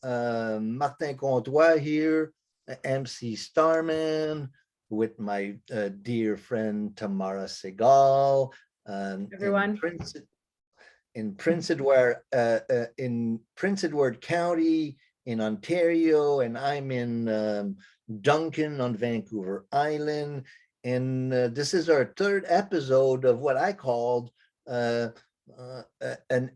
Martin Comtois here, MC Starman, with my dear friend Tamara Segal, Everyone. in Prince Edward County in Ontario, and I'm in Duncan on Vancouver Island. And this is our third episode of what I called an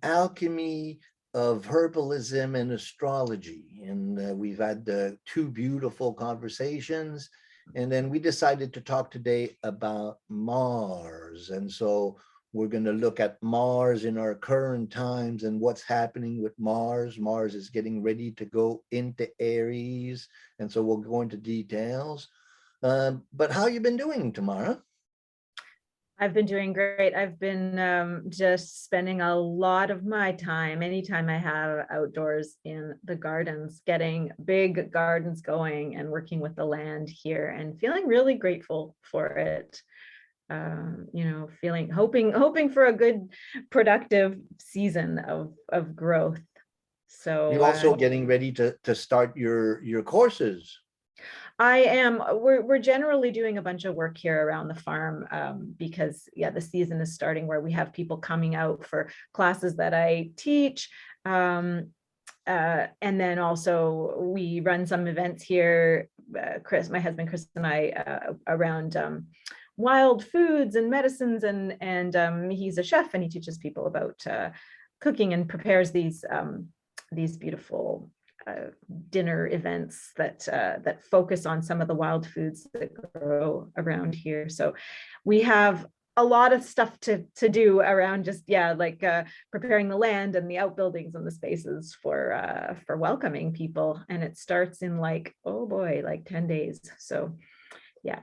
alchemy of herbalism and astrology. And we've had two beautiful conversations. And then we decided to talk today about Mars. And so we're going to look at Mars in our current times and what's happening with Mars. Mars is getting ready to go into Aries. And so we'll go into details. But how you been doing, Tamara? I've been doing great. I've been just spending a lot of my time, anytime I have outdoors in the gardens, getting big gardens going and working with the land here and feeling really grateful for it. Hoping for a good, productive season of growth. So you're also getting ready to start your courses. I am. We're generally doing a bunch of work here around the farm because the season is starting where we have people coming out for classes that I teach. And then also we run some events here, Chris, my husband Chris and I, around wild foods and medicines, and he's a chef and he teaches people about cooking and prepares these beautiful dinner events that focus on some of the wild foods that grow around here. So we have a lot of stuff to do around just preparing the land and the outbuildings and the spaces for welcoming people. And it starts in 10 days. So yeah.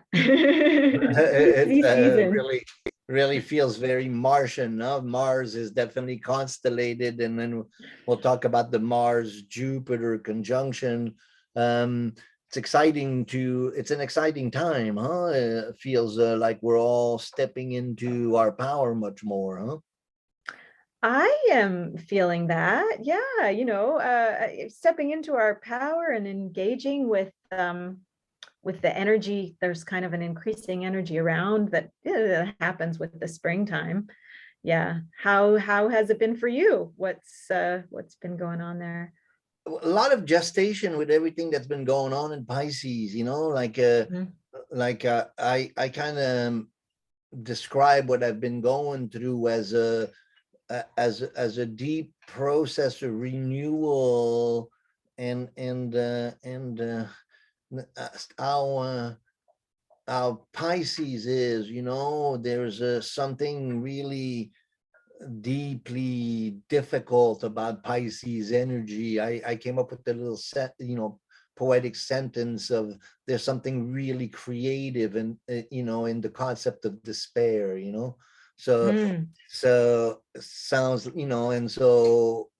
It really feels very Martian. Mars is definitely constellated, and then we'll talk about the Mars-Jupiter conjunction. It's an exciting time, huh? It feels like we're all stepping into our power much more, huh? I am feeling that, stepping into our power and engaging with the energy. There's kind of an increasing energy around that happens with the springtime. Yeah. How has it been for you? What's been going on there? A lot of gestation with everything that's been going on in Pisces, I kind of describe what I've been going through as a deep process of renewal and how Pisces is, there's something really deeply difficult about Pisces energy. I came up with a little poetic sentence of there's something really creative and in the concept of despair, so sounds, and so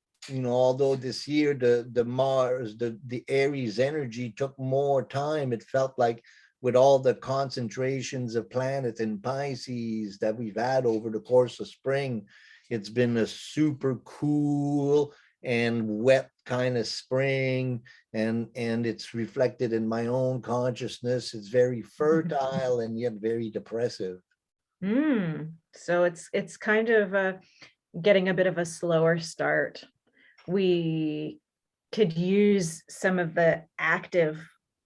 although this year the Mars, the Aries energy took more time, it felt like with all the concentrations of planets in Pisces that we've had over the course of spring, it's been a super cool and wet kind of spring, and it's reflected in my own consciousness. It's very fertile and yet very depressive. So it's kind of getting a bit of a slower start. We could use some of the active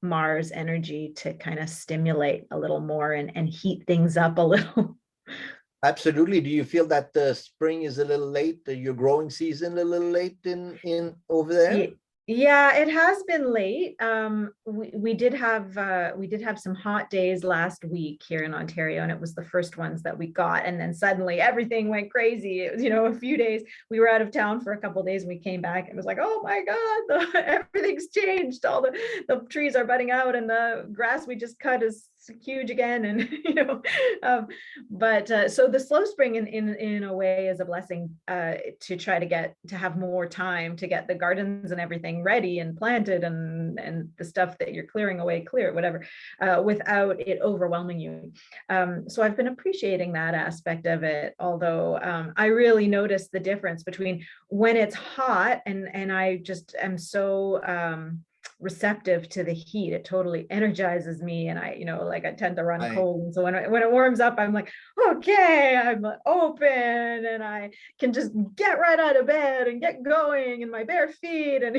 Mars energy to kind of stimulate a little more and heat things up a little. Absolutely. Do you feel that the spring is a little late, your growing season a little late in over there? Yeah, it has been late. We did have some hot days last week here in Ontario, and it was the first ones that we got. And then suddenly everything went crazy. It was, a few days. We were out of town for a couple of days, and we came back, and it was like, oh my God, everything's changed. All the trees are budding out, and the grass we just cut is huge again. And so the slow spring in a way is a blessing to try to have more time to get the gardens and everything everything ready and planted, and the stuff that you're clearing away, clear, whatever, without it overwhelming you. So I've been appreciating that aspect of it, although I really noticed the difference between when it's hot, and I just am so receptive to the heat. It totally energizes me, and I, like, I tend to run Right, cold. And so when it warms up, I'm like, okay, I'm open, and I can just get right out of bed and get going in my bare feet, and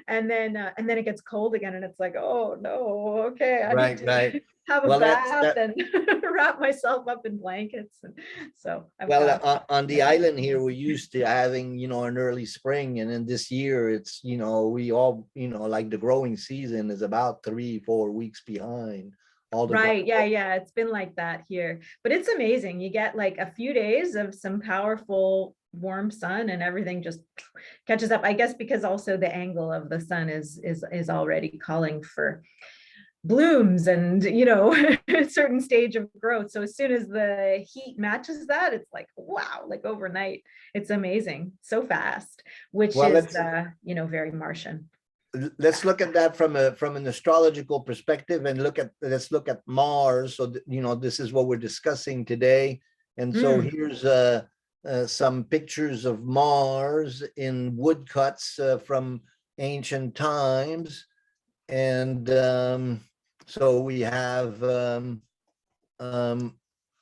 and then it gets cold again, and it's like, oh no, okay, I need right, right. to have a Well, that's bath that. and wrap myself up in blankets. And so I've Well, got on the island here, we're used to having, an early spring, and then this year it's, we all, like the growing season is about 3-4 weeks behind all the right. Yeah. It's been like that here, but it's amazing. You get like a few days of some powerful warm sun, and everything just catches up. I guess because also the angle of the sun is already calling for blooms and a certain stage of growth. So as soon as the heat matches that, it's like, wow, like overnight. It's amazing, so fast, which Well, is very Martian. let's look at that from an astrological perspective, and let's look at Mars. So this is what we're discussing today. And so Mm. here's some pictures of Mars in woodcuts from ancient times. And so we have the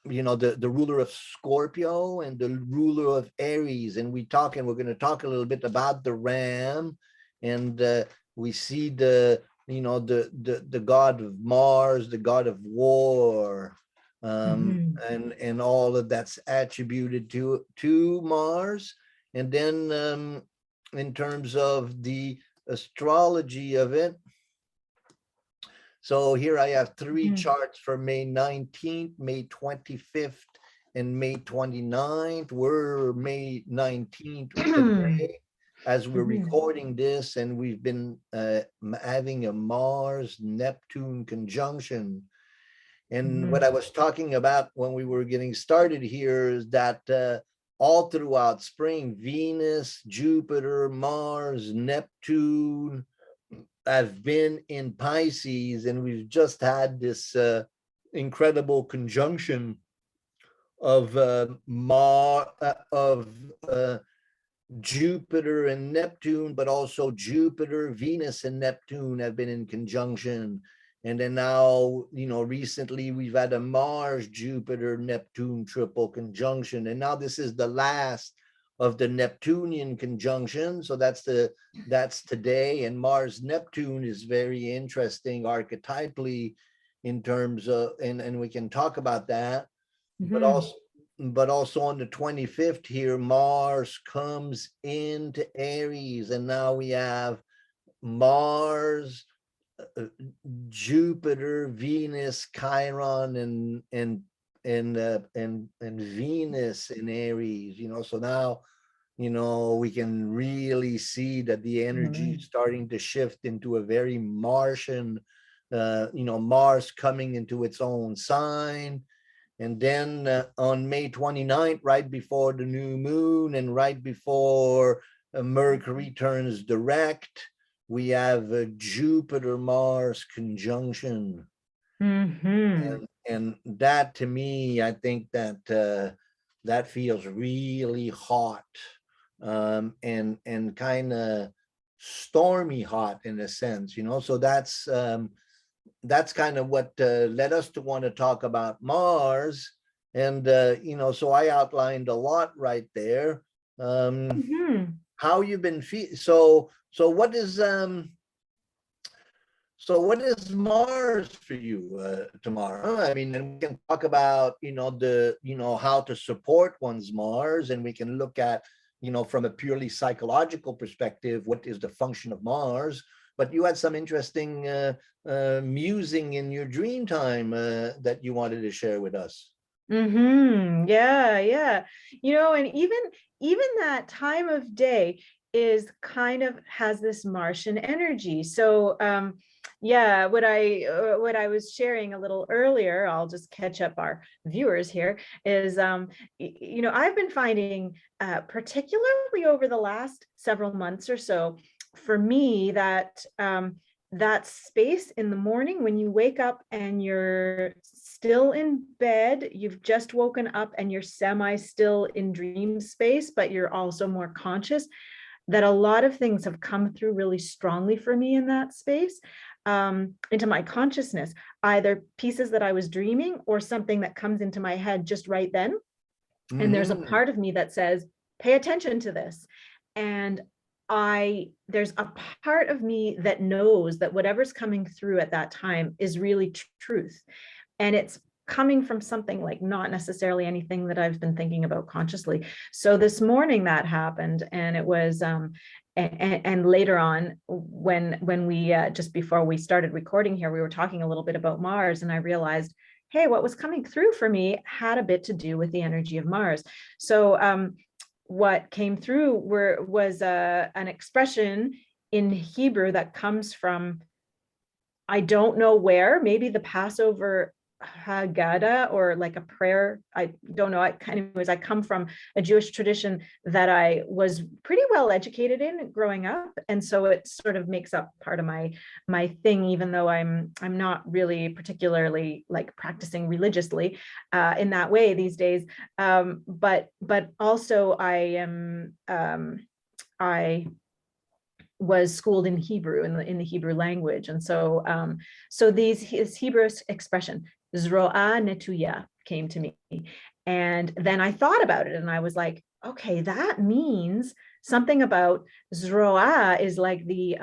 ruler of Scorpio and the ruler of Aries, and we're going to talk a little bit about the ram. And we see the god of Mars, the god of war, and all of that's attributed to Mars. And then in terms of the astrology of it, so here I have three charts for May 19th, May 25th, and May 29th. We're May 19th today as we're recording this, and we've been having a Mars-Neptune conjunction. And what I was talking about when we were getting started here is that all throughout spring, Venus, Jupiter, Mars, Neptune have been in Pisces, and we've just had this incredible conjunction of Jupiter and Neptune, but also Jupiter, Venus, and Neptune have been in conjunction. And then now, recently we've had a Mars, Jupiter, Neptune triple conjunction. And now this is the last of the Neptunian conjunction. So that's today. And Mars Neptune is very interesting archetypally in terms of, and we can talk about that. But also on the 25th here, Mars comes into Aries, and now we have Mars, Jupiter, Venus, Chiron, and Venus in Aries. So now we can really see that the energy is starting to shift into a very Martian, Mars coming into its own sign. And then on May 29th, right before the new moon and right before Mercury turns direct, we have a Jupiter-Mars conjunction. And that, to me, I think that that feels really hot, and kind of stormy hot in a sense, so that's kind of what led us to want to talk about Mars. And so I outlined a lot right there. How you've been so what is Mars for you tomorrow? I mean, and we can talk about how to support one's Mars, and we can look at from a purely psychological perspective, what is the function of Mars. But you had some interesting musing in your dream time that you wanted to share with us. Yeah. And even that time of day is kind of has this Martian energy. So what I was sharing a little earlier, I'll just catch up our viewers here, is I've been finding particularly over the last several months or so, for me, that that space in the morning when you wake up and you're still in bed, you've just woken up and you're semi still in dream space, but you're also more conscious, that a lot of things have come through really strongly for me in that space, into my consciousness, either pieces that I was dreaming or something that comes into my head just right then. And there's a part of me that says, pay attention to this. And there's a part of me that knows that whatever's coming through at that time is really truth. And it's coming from something like not necessarily anything that I've been thinking about consciously. So this morning that happened, and it was, and later on when we, just before we started recording here, we were talking a little bit about Mars, and I realized, hey, what was coming through for me had a bit to do with the energy of Mars. So what came through was an expression in Hebrew that comes from, I don't know where, maybe the Passover Haggadah, or like a prayer. I don't know. I come from a Jewish tradition that I was pretty well educated in growing up, and so it sort of makes up part of my thing, even though I'm not really particularly like practicing religiously in that way these days. But also I was schooled in Hebrew, in the Hebrew language, and so his Hebrew expression Zroa Netuya came to me, and then I thought about it, and I was like, okay, that means something about Zroa is like the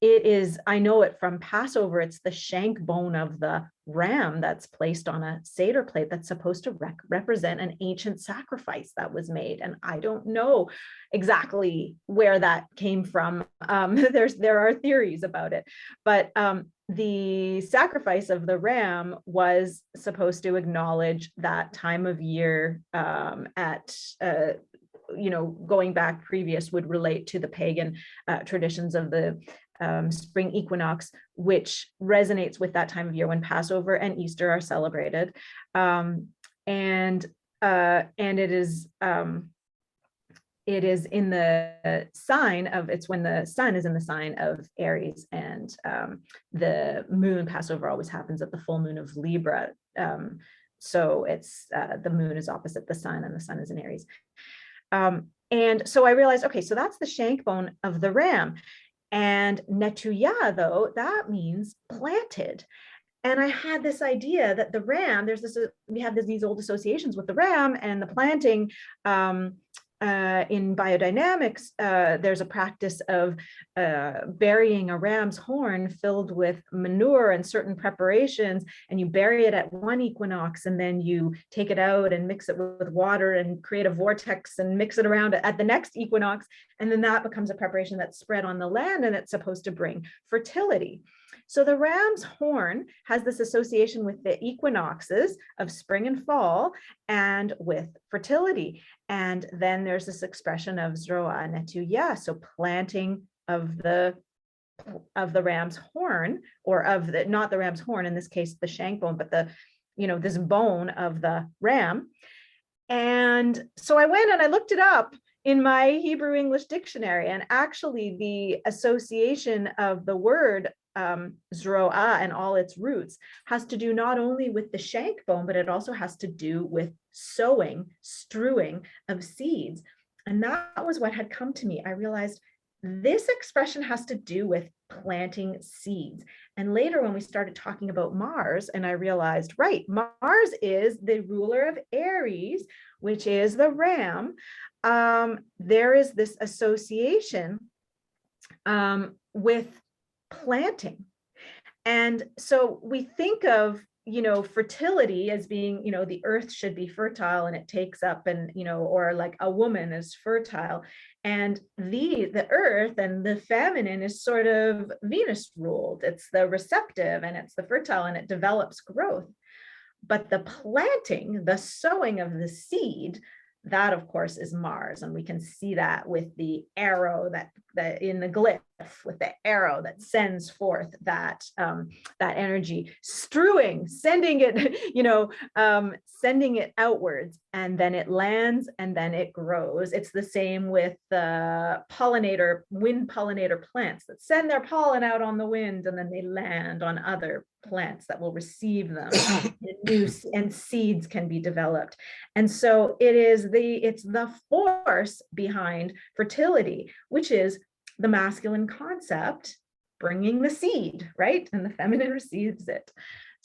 it is, I know it from Passover, it's the shank bone of the ram that's placed on a Seder plate that's supposed to represent an ancient sacrifice that was made. And I don't know exactly where that came from. There are theories about it, but the sacrifice of the ram was supposed to acknowledge that time of year going back previous would relate to the pagan traditions of the spring equinox, which resonates with that time of year when Passover and Easter are celebrated. And it is in the sign of, it's when the sun is in the sign of Aries, and the moon, Passover always happens at the full moon of Libra. So it's the moon is opposite the sun, and the sun is in Aries. And so I realized, okay, so that's the shank bone of the ram. And netuya, though, that means planted. And I had this idea that the ram, we have these old associations with the ram and the planting. In biodynamics, there's a practice of burying a ram's horn filled with manure and certain preparations, and you bury it at one equinox, and then you take it out and mix it with water and create a vortex and mix it around at the next equinox, and then that becomes a preparation that's spread on the land, and it's supposed to bring fertility. So the ram's horn has this association with the equinoxes of spring and fall and with fertility. And then there's this expression of Zroa Netuya, so planting of the ram's horn, or of the, not the ram's horn, in this case, the shank bone, but this bone of the ram. And so I went and I looked it up in my Hebrew English dictionary, and actually the association of the word Zroa and all its roots has to do not only with the shank bone, but it also has to do with sowing, strewing of seeds. And that was what had come to me. I realized this expression has to do with planting seeds. And later when we started talking about Mars, and I realized, right, Mars is the ruler of Aries, which is the ram. There is this association with planting. And so we think of, fertility as being, the earth should be fertile and it takes up, and, or like a woman is fertile. And the earth and the feminine is sort of Venus ruled. It's the receptive and it's the fertile, and it develops growth. But the planting, the sowing of the seed, that of course is Mars. And we can see that with the arrow that in the glyphs with the arrow that sends forth that that energy, sending it, sending it outwards, and then it lands and then it grows. It's the same with the wind pollinator plants that send their pollen out on the wind, and then they land on other plants that will receive them, and seeds can be developed. And so it's the force behind fertility, which is the masculine concept bringing the seed, right? And the feminine receives it.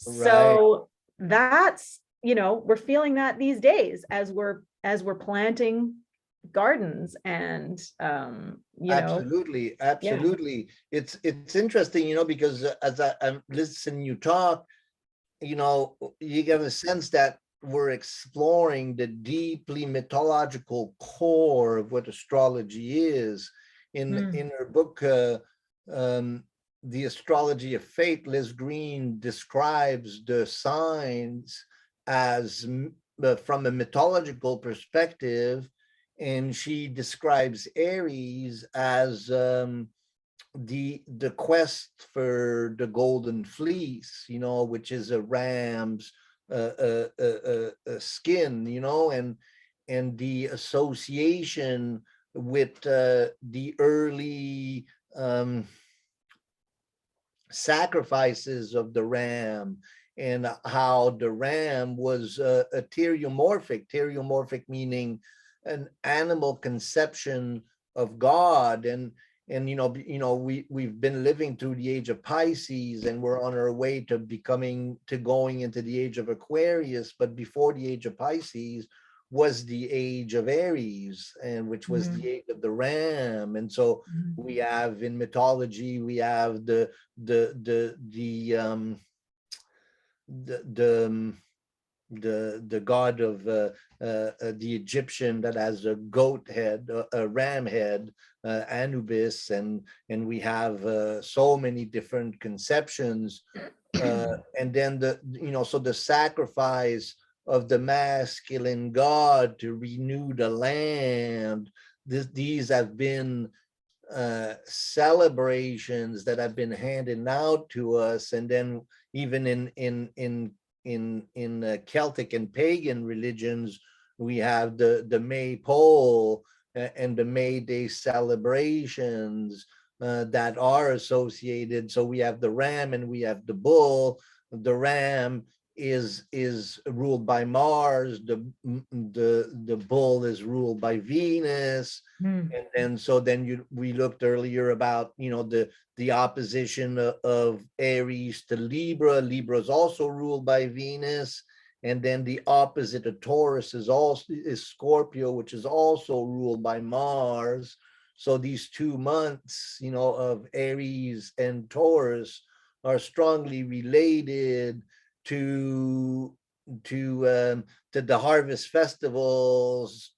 Right. So that's, we're feeling that these days as we're planting gardens and Absolutely. Yeah. It's interesting, because as I'm listening you talk, you get a sense that we're exploring the deeply mythological core of what astrology is. In her book, The Astrology of Fate, Liz Green describes the signs as from a mythological perspective, and she describes Aries as the quest for the golden fleece, which is a ram's skin, and the association with the early sacrifices of the ram, and how the ram was a teriomorphic meaning an animal conception of God. And we've been living through the age of Pisces, and we're on our way to going into the age of Aquarius. But before the age of Pisces was the age of Aries, and which was the age of the ram. And so we have in mythology, we have the god of the Egyptian that has a goat head, a ram head, Anubis, and we have so many different conceptions, and then so the sacrifice of the masculine god to renew the land. These have been celebrations that have been handed out to us, and then even in Celtic and pagan religions, we have the Maypole and the May Day celebrations that are associated. So we have the ram and we have the bull. The ram is ruled by Mars. The bull is ruled by Venus. And so then we looked earlier about the opposition of Aries to Libra. Libra is also ruled by Venus, and then the opposite of Taurus is Scorpio, which is also ruled by Mars. So these 2 months, of Aries and Taurus are strongly related to the harvest festivals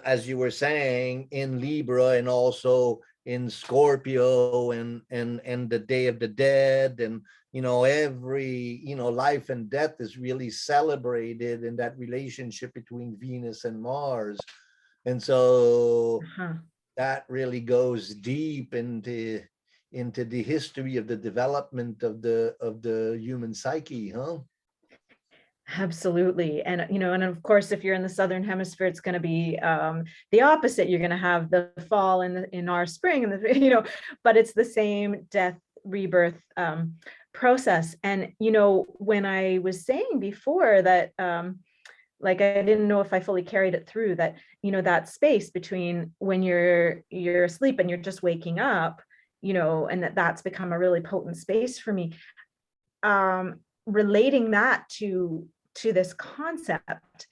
as you were saying, in Libra, and also in Scorpio, and the Day of the Dead, and every life and death is really celebrated in that relationship between Venus and Mars. And so that really goes deep into the history of the development of the human psyche, huh? Absolutely. And, and of course, if you're in the Southern Hemisphere, it's going to be the opposite. You're going to have the fall in our spring, and but it's the same death, rebirth process. And, when I was saying before that, like, I didn't know if I fully carried it through, that, that space between when you're asleep and you're just waking up, and that's become a really potent space for me. Relating that to this concept,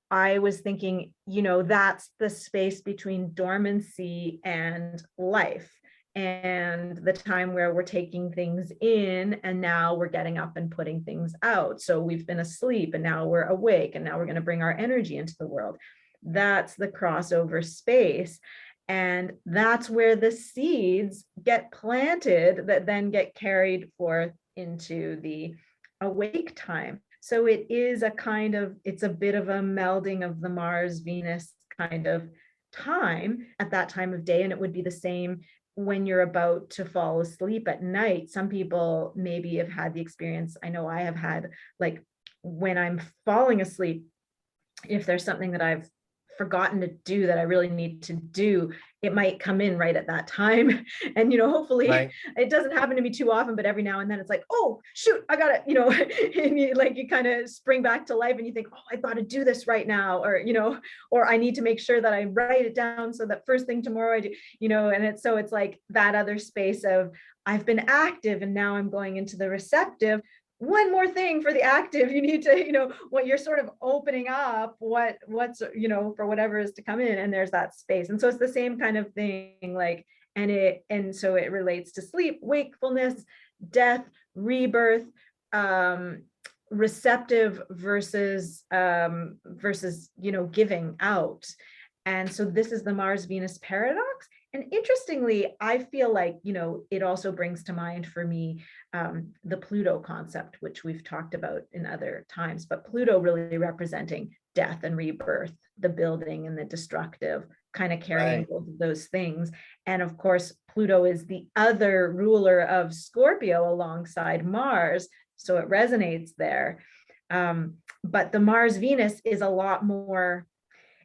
I was thinking, that's the space between dormancy and life, and the time where we're taking things in, and now we're getting up and putting things out. So we've been asleep and now we're awake, and now we're going to bring our energy into the world. That's the crossover space. And that's where the seeds get planted that then get carried forth into the awake time. So it is it's a bit of a melding of the Mars Venus kind of time at that time of day. And it would be the same when you're about to fall asleep at night. Some people maybe have had the experience, I know I have had, like when I'm falling asleep, if there's something that I've forgotten to do that I really need to do, it might come in right at that time. And, hopefully Right. it doesn't happen to me too often, but every now and then it's like, oh, shoot, I got it, and you kind of spring back to life and you think, oh, I've got to do this right now. Or I need to make sure that I write it down so that first thing tomorrow I do, and it's like that other space of I've been active and now I'm going into the receptive. One more thing for the active, you need to, what you're sort of opening up, what's, for whatever is to come in, and there's that space. And so it's the same kind of thing, like, and so it relates to sleep, wakefulness, death, rebirth, receptive versus, giving out. And so this is the Mars Venus paradox. And interestingly, I feel like, it also brings to mind for me the Pluto concept, which we've talked about in other times, but Pluto really representing death and rebirth, the building and the destructive, kind of carrying both of those things. And of course, Pluto is the other ruler of Scorpio alongside Mars, so it resonates there. But the Mars Venus is a lot more,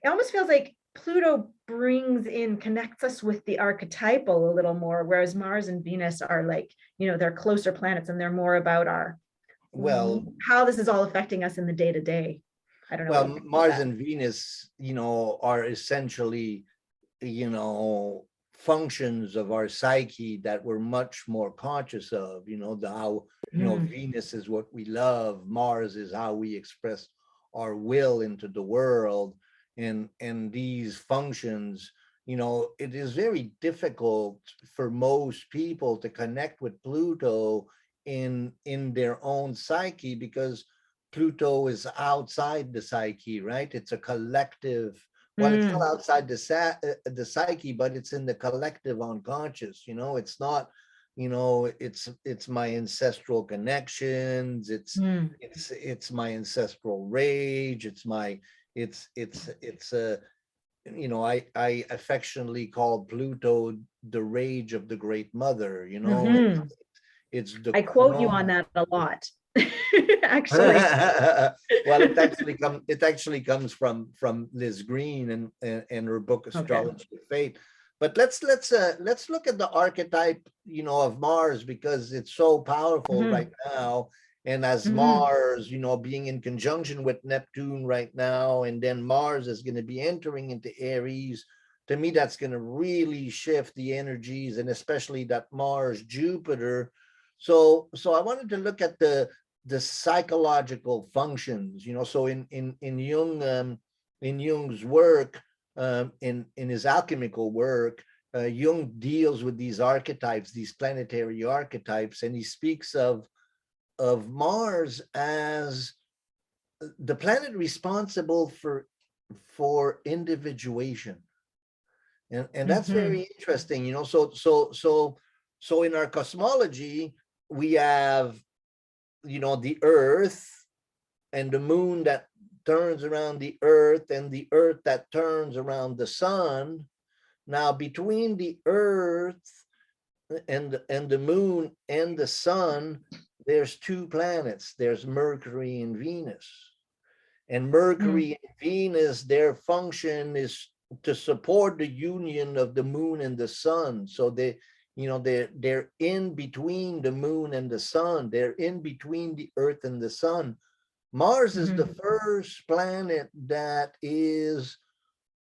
it almost feels like Pluto connects us with the archetypal a little more, whereas Mars and Venus are like, they're closer planets and they're more about how this is all affecting us in the day to day. I don't know. Well, Mars and Venus, are essentially, functions of our psyche that we're much more conscious of, how, Venus is what we love. Mars is how we express our will into the world. And these functions, it is very difficult for most people to connect with Pluto in their own psyche, because Pluto is outside the psyche, right? It's a collective. Well, it's not outside the psyche, but it's in the collective unconscious. It's not. It's my ancestral connections. It's my ancestral rage. I affectionately call Pluto the rage of the great mother. It's the I quote you on that a lot. Actually. Well, it actually comes from Liz Green and her book Astrology of Fate. But let's look at the archetype, of Mars, because it's so powerful right now. And as Mars, being in conjunction with Neptune right now, and then Mars is going to be entering into Aries, to me, that's going to really shift the energies, and especially that Mars Jupiter. So I wanted to look at the psychological functions, so in Jung, in Jung's work, in his alchemical work, Jung deals with these archetypes, these planetary archetypes, and he speaks of Mars as the planet responsible for individuation, and that's very interesting. So in our cosmology, we have the Earth and the moon that turns around the Earth, and the Earth that turns around the sun. Now, between the Earth and the moon and the sun, there's two planets. There's Mercury and Venus. And Mercury and Venus, their function is to support the union of the moon and the sun. So they're in between the moon and the sun. They're in between the Earth and the sun. Mars is the first planet that is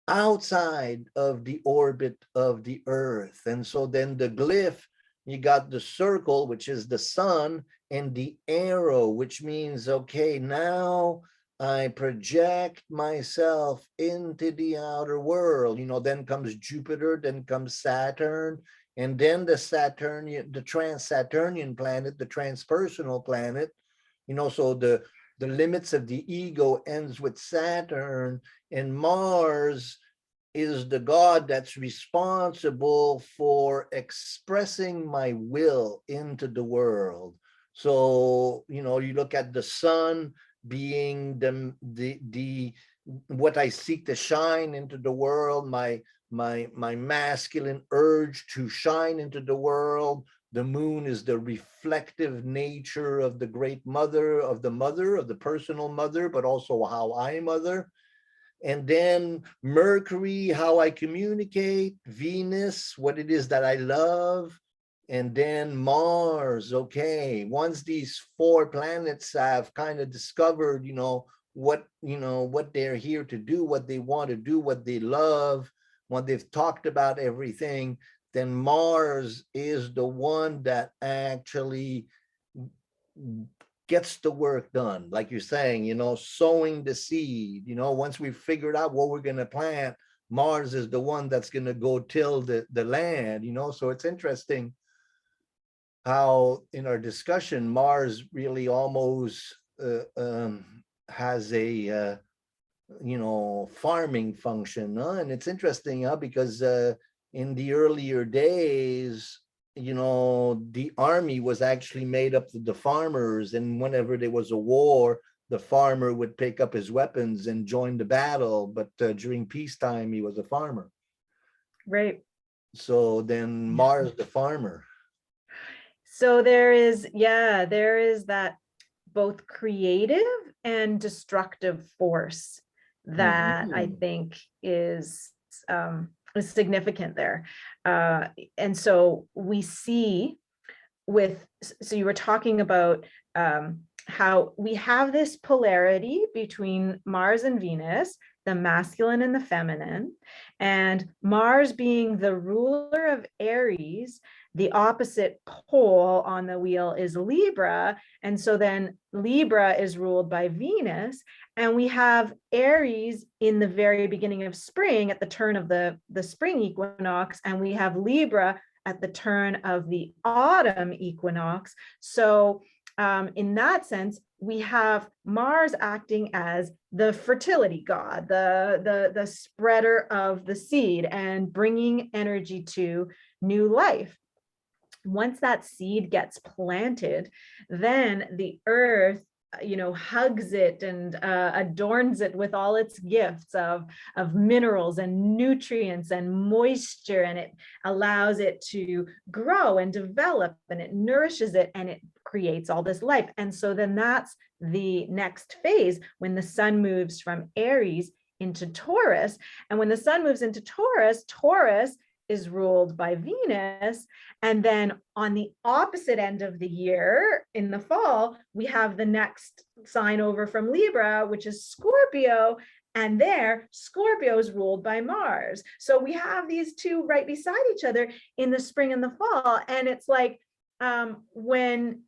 outside of the orbit of the Earth. And so then the glyph, you got the circle, which is the sun, and the arrow, which means, okay, now I project myself into the outer world. Then comes Jupiter, then comes Saturn, and then the trans-Saturnian planet, the transpersonal planet. So the limits of the ego ends with Saturn, and Mars is the god that's responsible for expressing my will into the world. So, you look at the sun being the what I seek to shine into the world, my masculine urge to shine into the world. The moon is the reflective nature of the great mother, of the personal mother, but also how I mother. And then Mercury, how I communicate, Venus, what it is that I love, and then Mars. Okay, once these four planets have kind of discovered, what they're here to do, what they want to do, what they love, when they've talked about everything, then Mars is the one that actually gets the work done. Like you're saying, sowing the seed, once we've figured out what we're going to plant, Mars is the one that's going to go till the land, so it's interesting how in our discussion, Mars really almost has a, farming function. And it's interesting because in the earlier days, the army was actually made up of the farmers. And whenever there was a war, the farmer would pick up his weapons and join the battle. But during peacetime, he was a farmer. Right. So then Mars, the farmer. So there is that both creative and destructive force that I think is significant there. And so we see so you were talking about how we have this polarity between Mars and Venus, the masculine and the feminine, and Mars being the ruler of Aries. The opposite pole on the wheel is Libra. And so then Libra is ruled by Venus. And we have Aries in the very beginning of spring at the turn of the spring equinox. And we have Libra at the turn of the autumn equinox. So in that sense, we have Mars acting as the fertility god, the spreader of the seed and bringing energy to new life. Once that seed gets planted, then the earth hugs it and adorns it with all its gifts of minerals and nutrients and moisture, and it allows it to grow and develop, and it nourishes it, and it creates all this life. And so then that's the next phase, when the sun moves from Aries into Taurus. And when the sun moves into Taurus, Taurus is ruled by Venus. And then on the opposite end of the year, in the fall, we have the next sign over from Libra, which is Scorpio. And there, Scorpio is ruled by Mars. So we have these two right beside each other in the spring and the fall. And it's like when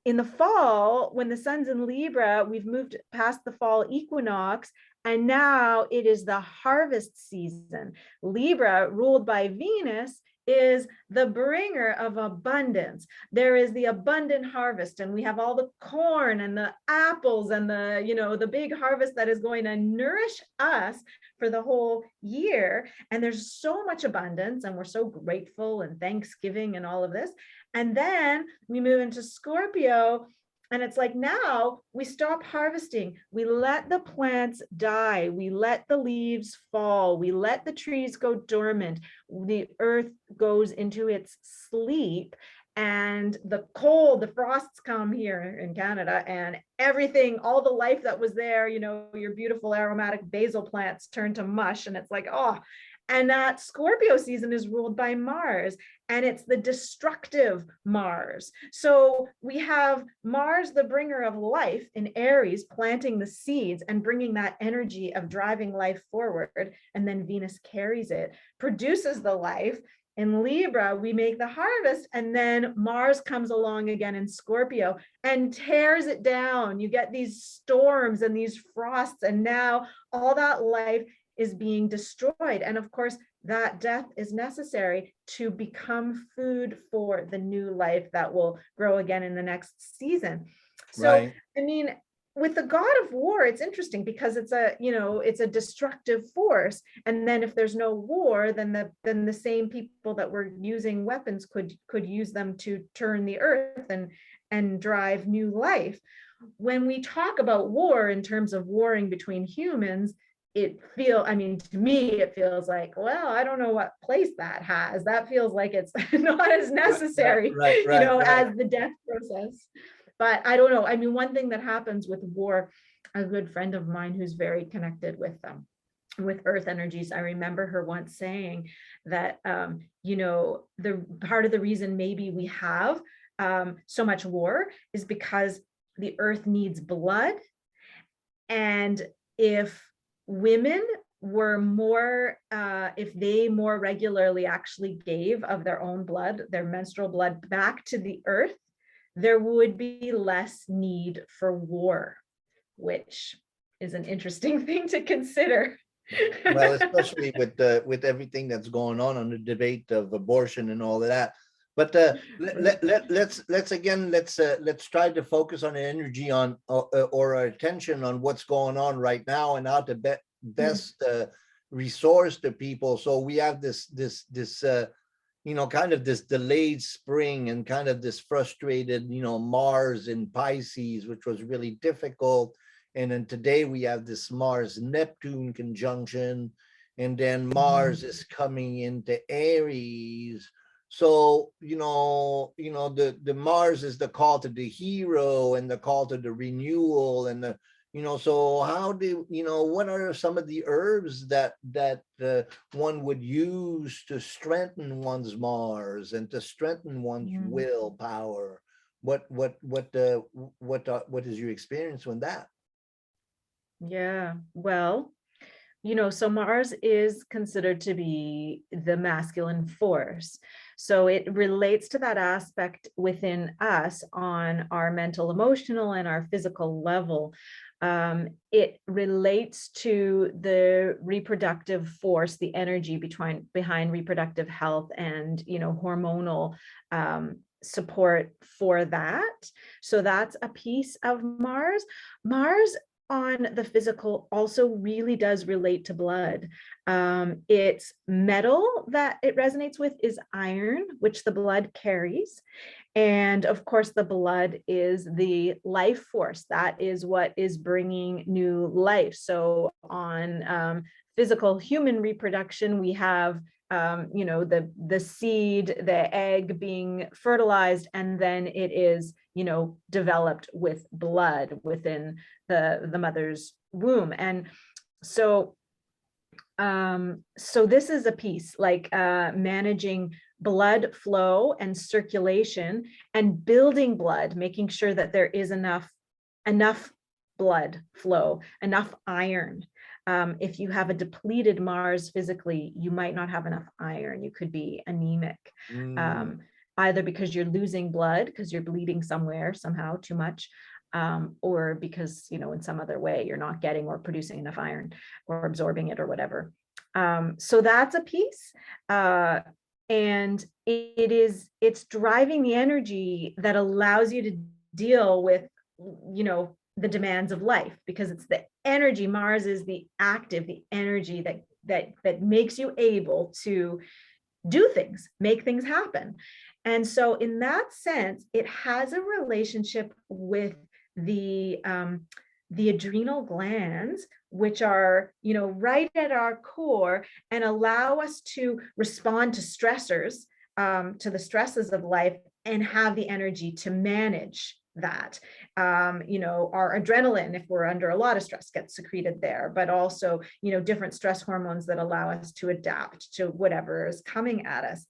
in the fall, when the sun's in Libra, we've moved past the fall equinox, and now it is the harvest season. Libra, ruled by Venus, is the bringer of abundance. There is the abundant harvest, and we have all the corn and the apples and the big harvest that is going to nourish us for the whole year. And there's so much abundance, and we're so grateful, and Thanksgiving and all of this. And then we move into Scorpio, and it's like, now we stop harvesting. We let the plants die. We let the leaves fall. We let the trees go dormant. The earth goes into its sleep, and the cold, the frosts come here in Canada, and everything, all the life that was there, your beautiful aromatic basil plants turn to mush, and it's like, oh. And that Scorpio season is ruled by Mars, and it's the destructive Mars. So we have Mars, the bringer of life, in Aries, planting the seeds and bringing that energy of driving life forward. And then Venus carries it, produces the life. In Libra, we make the harvest, and then Mars comes along again in Scorpio and tears it down. You get these storms and these frosts, and now all that life is being destroyed. And of course, that death is necessary to become food for the new life that will grow again in the next season. So, right. I mean, with the god of war, it's interesting because it's a, it's a destructive force. And then if there's no war, then the same people that were using weapons could use them to turn the earth and drive new life. When we talk about war in terms of warring between humans, to me, it feels like, well, I don't know what place that has. That feels like it's not as necessary, right. as the death process. But I don't know. I mean, one thing that happens with war, a good friend of mine who's very connected with earth energies, I remember her once saying that, the part of the reason maybe we have so much war is because the earth needs blood. And if women were more, if they more regularly actually gave of their own blood, their menstrual blood, back to the earth, there would be less need for war, which is an interesting thing to consider. Well, especially with everything that's going on the debate of abortion and all of that. But let's try to focus on the energy on or our attention on what's going on right now and how to best resource the people. So we have this kind of this delayed spring and kind of this frustrated, Mars in Pisces, which was really difficult. And then today we have this Mars Neptune conjunction, and then Mars is coming into Aries. So, the Mars is the call to the hero and the call to the renewal and so how what are some of the herbs that one would use to strengthen one's Mars and to strengthen one's willpower? What is your experience with that? Yeah, well, so Mars is considered to be the masculine force. So it relates to that aspect within us on our mental, emotional, and our physical level. It relates to the reproductive force, the energy behind reproductive health and, hormonal support for that. So that's a piece of Mars. Mars on the physical also really does relate to blood. Its metal that it resonates with is iron, which the blood carries. And of course, the blood is the life force. That is what is bringing new life. So on physical human reproduction, we have the seed, the egg being fertilized, and then it is developed with blood within the mother's womb. And so this is a piece like managing blood flow and circulation and building blood, making sure that there is enough blood flow, enough iron. If you have a depleted Mars physically, you might not have enough iron. You could be anemic, either because you're losing blood, because you're bleeding somewhere, somehow too much, or because, in some other way you're not getting or producing enough iron or absorbing it or whatever. So that's a piece. And it's driving the energy that allows you to deal with, the demands of life, because it's the energy. Mars is the energy that makes you able to do things, make things happen. And so in that sense, it has a relationship with the adrenal glands, which are, right at our core and allow us to respond to stressors, to the stresses of life, and have the energy to manage that. Our adrenaline, if we're under a lot of stress, gets secreted there, but also, different stress hormones that allow us to adapt to whatever is coming at us.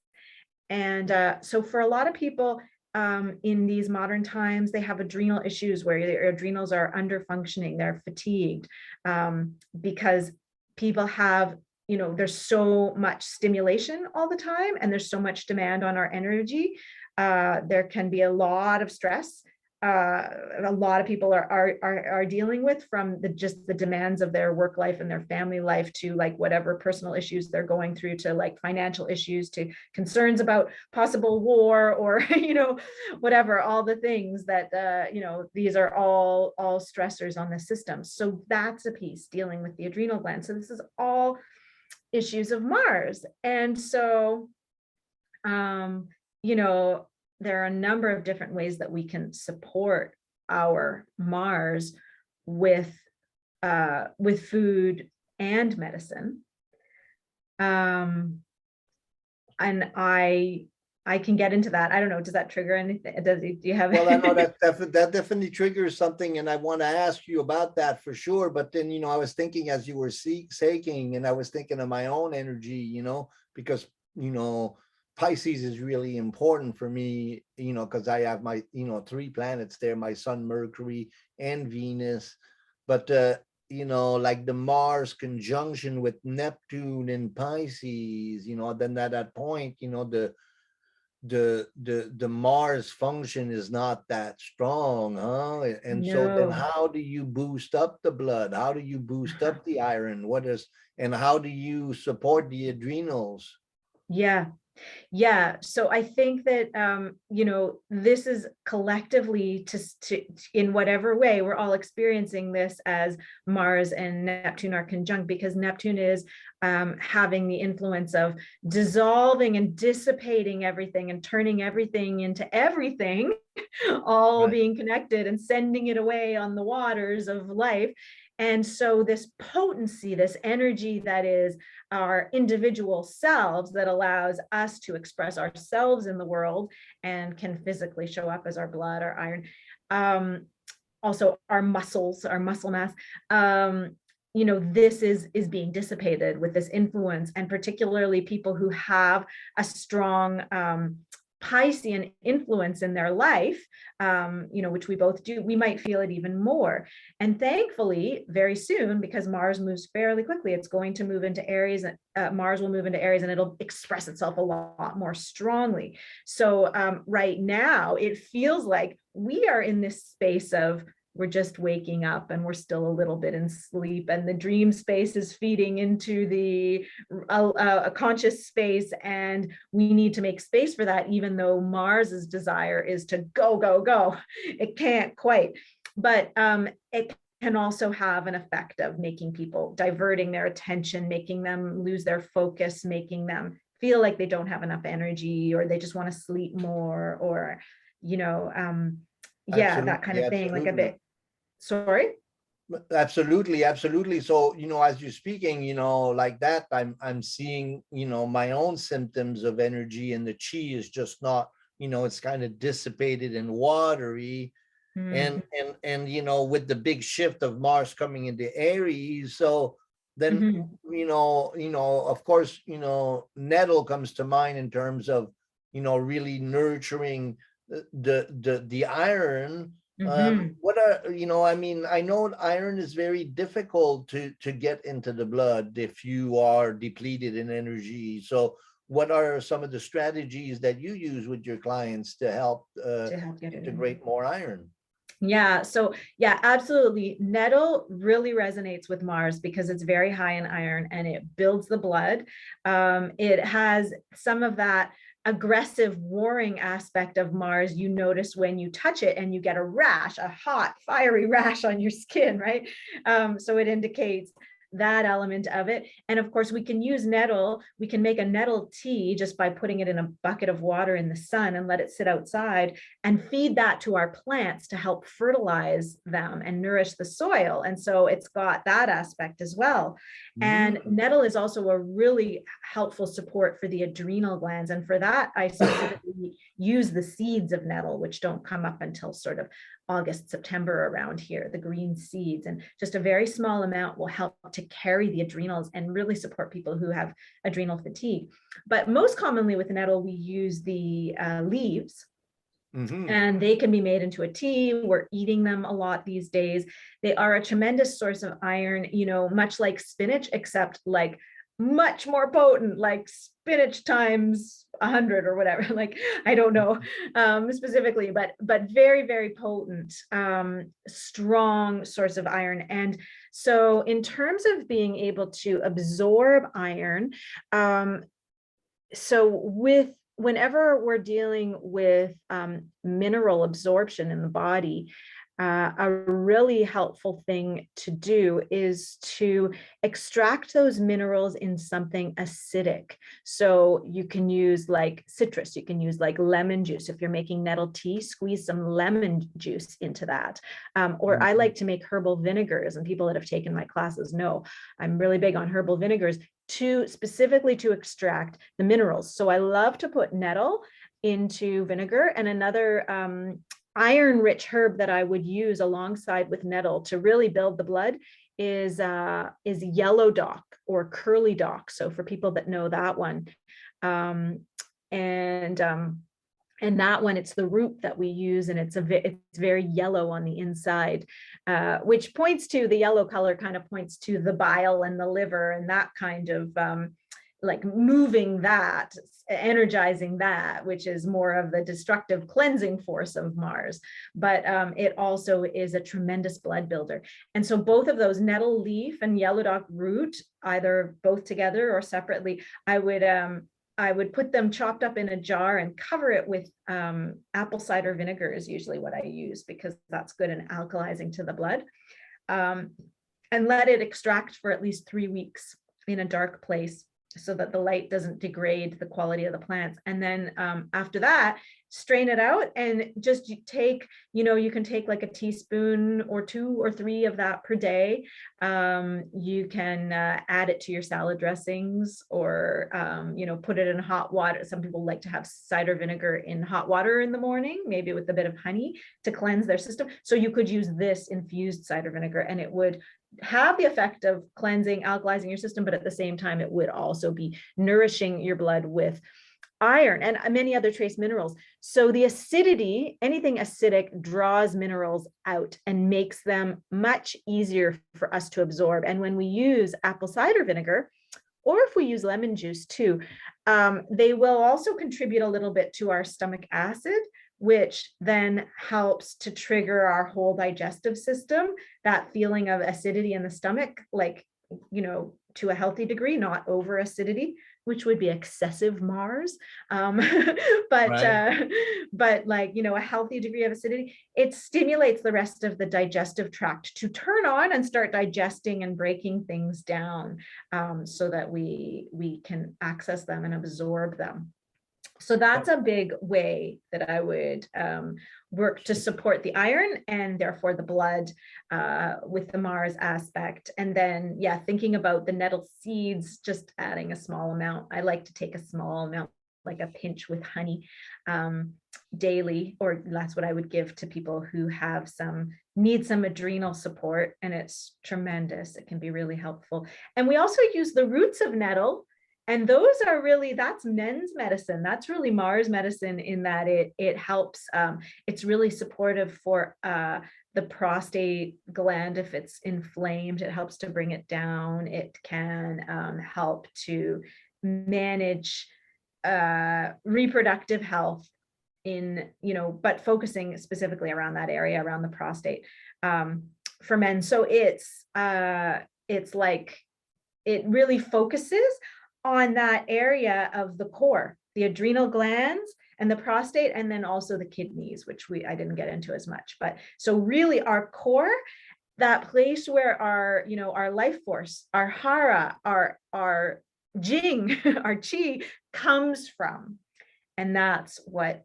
And so for a lot of people, in these modern times, they have adrenal issues where their adrenals are under functioning, they're fatigued, because people have, there's so much stimulation all the time, and there's so much demand on our energy. There can be a lot of stress a lot of people are dealing with, from just the demands of their work life and their family life, to like whatever personal issues they're going through, to like financial issues, to concerns about possible war, or whatever, all the things that these are all stressors on the system. So that's a piece dealing with the adrenal gland. So this is all issues of Mars. And so there are a number of different ways that we can support our Mars with food and medicine. And I can get into that. I don't know. Does that trigger anything? Do you have? Well, I know that definitely triggers something, and I want to ask you about that for sure. But then, I was thinking as you were saying, and I was thinking of my own energy, because Pisces is really important for me, because I have my 3 planets there: my Sun, Mercury, and Venus. But like the Mars conjunction with Neptune in Pisces, then at that point, the Mars function is not that strong, huh? And so then No. how do you boost up the blood? How do you boost up the iron? And how do you support the adrenals? Yeah. Yeah. So I think that, this is collectively to in whatever way we're all experiencing this as Mars and Neptune are conjunct, because Neptune is having the influence of dissolving and dissipating everything and turning everything into everything, all Right. being connected and sending it away on the waters of life. And so this potency, this energy that is our individual selves, that allows us to express ourselves in the world and can physically show up as our blood, our iron, also our muscles, our muscle mass. This is being dissipated with this influence, and particularly people who have a strong Piscean influence in their life, which we both do, we might feel it even more. And thankfully, very soon, because Mars moves fairly quickly, it's going to move into Aries, and Mars will move into Aries, and it'll express itself a lot more strongly. So right now, it feels like we are in this space of, we're just waking up and we're still a little bit in sleep, and the dream space is feeding into the a conscious space, and we need to make space for that, even though Mars's desire is to go, go, go. It can't quite, but it can also have an effect of making people, diverting their attention, making them lose their focus, making them feel like they don't have enough energy, or they just want to sleep more, or that kind Absolutely, of thing, like a absolutely. bit. Sorry? Absolutely, absolutely. So, as you're speaking, like that, I'm seeing, my own symptoms of energy, and the chi is just not, it's kind of dissipated and watery. And Mhm. with the big shift of Mars coming into Aries, so then, Mhm. of course, nettle comes to mind in terms of, really nurturing the iron. Mhm. What are, I mean, I know iron is very difficult to get into the blood if you are depleted in energy. So what are some of the strategies that you use with your clients to help To help get it in. integrate more iron? Yeah, so yeah, absolutely. Nettle really resonates with Mars because it's very high in iron and it builds the blood. It has some of that aggressive warring aspect of Mars you notice when you touch it and you get a rash, a hot, fiery rash on your skin, right? So it indicates that element of it. And of course, we can use nettle. We can make a nettle tea just by putting it in a bucket of water in the sun and let it sit outside, and feed that to our plants to help fertilize them and nourish the soil. And so it's got that aspect as well. And Mm. nettle is also a really helpful support for the adrenal glands. And for that, I specifically use the seeds of nettle, which don't come up until sort of August, September around here, the green seeds. And just a very small amount will help to carry the adrenals and really support people who have adrenal fatigue. But most commonly with nettle, we use the leaves, Mm-hmm. and they can be made into a tea. We're eating them a lot these days. They are a tremendous source of iron, much like spinach, except like much more potent, like spinach times 100 or whatever. Like, I don't know specifically, but very, very potent, strong source of iron. And so in terms of being able to absorb iron, so whenever we're dealing with mineral absorption in the body, a really helpful thing to do is to extract those minerals in something acidic. So you can use like citrus, you can use like lemon juice. If you're making nettle tea, squeeze some lemon juice into that. Or I like to make herbal vinegars, and people that have taken my classes know I'm really big on herbal vinegars specifically to extract the minerals. So I love to put nettle into vinegar, and another iron rich herb that I would use alongside with nettle to really build the blood is yellow dock or curly dock. So for people that know that one, and that one, it's the root that we use, and it's very yellow on the inside, which points to the yellow color, kind of points to the bile and the liver and that kind of like moving that, energizing that, which is more of the destructive cleansing force of Mars. But it also is a tremendous blood builder. And so both of those, nettle leaf and yellow dock root, either both together or separately, I would put them chopped up in a jar and cover it with apple cider vinegar is usually what I use, because that's good and alkalizing to the blood. And let it extract for at least 3 weeks in a dark place, so that the light doesn't degrade the quality of the plants. And then after that, strain it out and just take, you can take like a teaspoon or 2 or 3 of that per day. You can add it to your salad dressings, or, put it in hot water. Some people like to have cider vinegar in hot water in the morning, maybe with a bit of honey to cleanse their system. So you could use this infused cider vinegar, and it would have the effect of cleansing, alkalizing your system, but at the same time, it would also be nourishing your blood with iron and many other trace minerals. So the acidity, anything acidic, draws minerals out and makes them much easier for us to absorb. And when we use apple cider vinegar, or if we use lemon juice too, they will also contribute a little bit to our stomach acid, which then helps to trigger our whole digestive system, that feeling of acidity in the stomach, like, to a healthy degree, not over acidity, which would be excessive Mars. But like, a healthy degree of acidity, it stimulates the rest of the digestive tract to turn on and start digesting and breaking things down, so that we can access them and absorb them. So that's a big way that I would work to support the iron and therefore the blood with the Mars aspect. And then, thinking about the nettle seeds, just adding a small amount. I like to take a small amount, like a pinch with honey daily, or that's what I would give to people who need some adrenal support, and it's tremendous. It can be really helpful. And we also use the roots of nettle. And those are really, that's men's medicine. That's really Mars medicine, in that it helps. It's really supportive for the prostate gland if it's inflamed. It helps to bring it down. It can help to manage reproductive health but focusing specifically around that area, around the prostate, for men. So it's like, it really focuses on that area of the core, the adrenal glands and the prostate, and then also the kidneys, which I didn't get into as much. But so really our core, that place where our life force, our hara, our jing, our chi comes from. And that's what,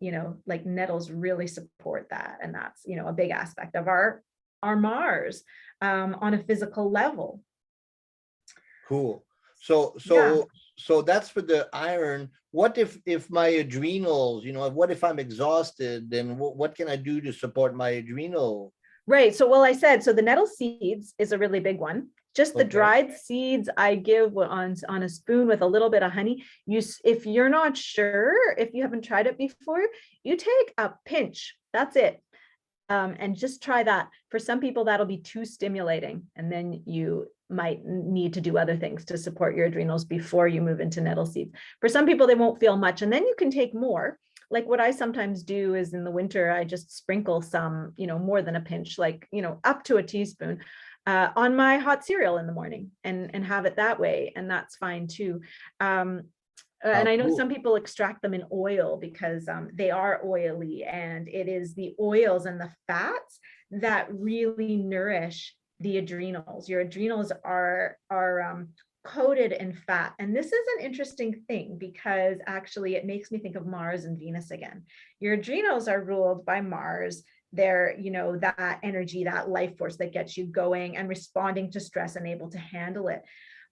like nettles really support that. And that's, a big aspect of our Mars on a physical level. Cool. So that's for the iron. What if my adrenals, what if I'm exhausted, then what can I do to support my adrenal? Right. So, I said, so the nettle seeds is a really big one. Just the dried seeds I give on a spoon with a little bit of honey. If you're not sure, if you haven't tried it before, you take a pinch. That's it. And just try that. For some people, that'll be too stimulating. And then you might need to do other things to support your adrenals before you move into nettle seeds. For some people, they won't feel much, and then you can take more. Like what I sometimes do is in the winter, I just sprinkle some, more than a pinch, like, up to a teaspoon on my hot cereal in the morning and have it that way. And that's fine too. And I know some people extract them in oil because they are oily, and it is the oils and the fats that really nourish the adrenals. Your adrenals are coated in fat. And this is an interesting thing because actually it makes me think of Mars and Venus again. Your adrenals are ruled by Mars. They're, that energy, that life force that gets you going and responding to stress and able to handle it.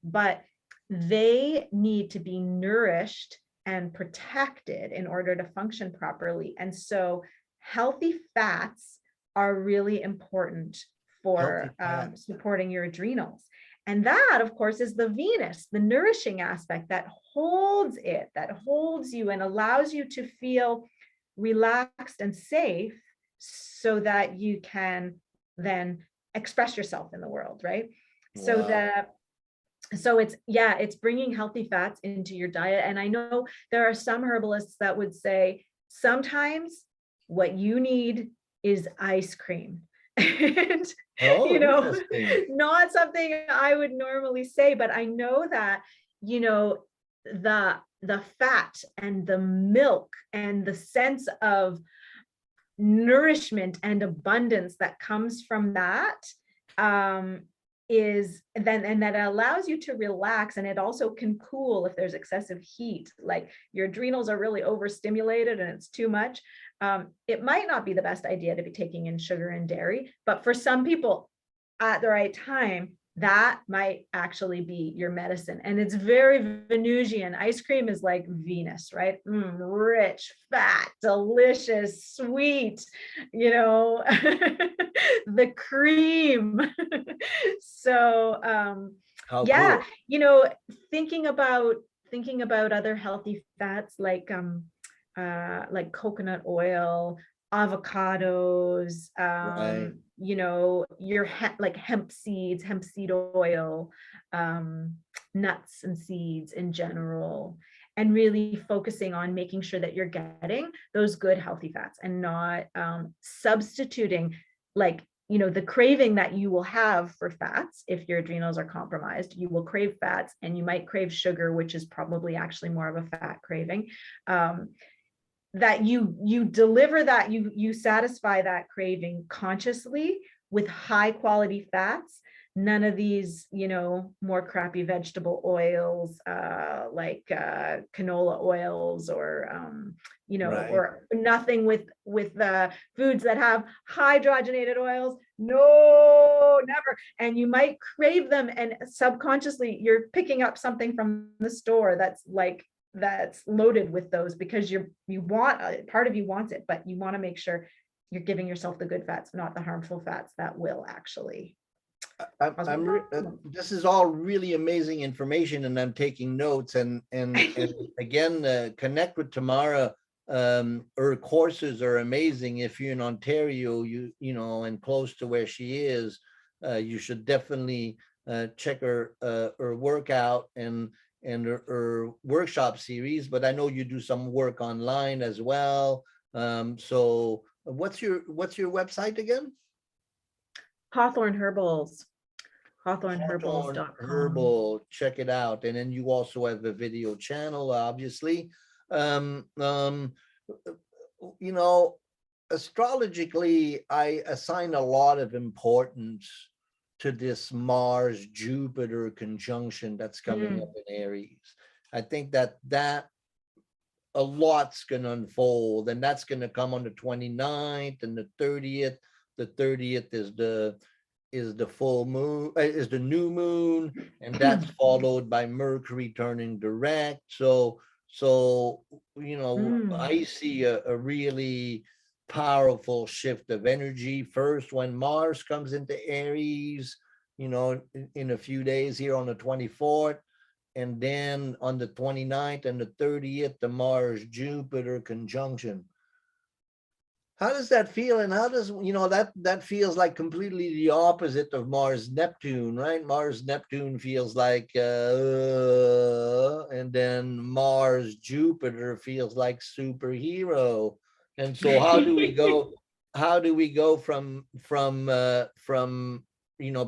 But they need to be nourished and protected in order to function properly. And so healthy fats are really important for supporting your adrenals. And that, of course, is the Venus, the nourishing aspect that holds it, that holds you and allows you to feel relaxed and safe so that you can then express yourself in the world, right? Wow. So it's bringing healthy fats into your diet. And I know there are some herbalists that would say sometimes what you need is ice cream. And not something I would normally say, but I know that the fat and the milk and the sense of nourishment and abundance that comes from that is then, and that allows you to relax. And it also can cool if there's excessive heat, like your adrenals are really overstimulated and it's too much. It might not be the best idea to be taking in sugar and dairy, but for some people at the right time, that might actually be your medicine. And it's very Venusian. Ice cream is like Venus, right? Rich, fat, delicious, sweet, the cream. So yeah, cool. Thinking about other healthy fats like coconut oil, avocados, right. Your like hemp seed oil, nuts and seeds in general, and really focusing on making sure that you're getting those good healthy fats and not substituting the craving that you will have for fats. If your adrenals are compromised, you will crave fats and you might crave sugar, which is probably actually more of a fat craving. That you deliver that, you satisfy that craving consciously with high quality fats, none of these, more crappy vegetable oils, like canola oils or, right. Or nothing with foods that have hydrogenated oils. No, never. And you might crave them and subconsciously you're picking up something from the store that's loaded with those because you want, part of you wants it, but you want to make sure you're giving yourself the good fats, not the harmful fats that will actually. This is all really amazing information, and I'm taking notes. And again, connect with Tamara. Her courses are amazing. If you're in Ontario, and close to where she is, you should definitely check her workout and her workshop series. But I know you do some work online as well. So what's your website again? Hawthorne Herbals. HawthorneHerbals.com. Herbal, check it out. And then you also have a video channel, obviously. Astrologically, I assign a lot of importance to this Mars-Jupiter conjunction that's coming up in Aries. I think that a lot's going to unfold, and that's going to come on the 29th and the 30th. The 30th is the full moon, is the new moon, and that's followed by Mercury turning direct. So I see a really powerful shift of energy. First, when Mars comes into Aries, in a few days here on the 24th, and then on the 29th and the 30th, the Mars-Jupiter conjunction. How does that feel? And how does, that feels like completely the opposite of Mars Neptune, right? Mars Neptune feels like, and then Mars Jupiter feels like superhero. And so how do we go? How do we go from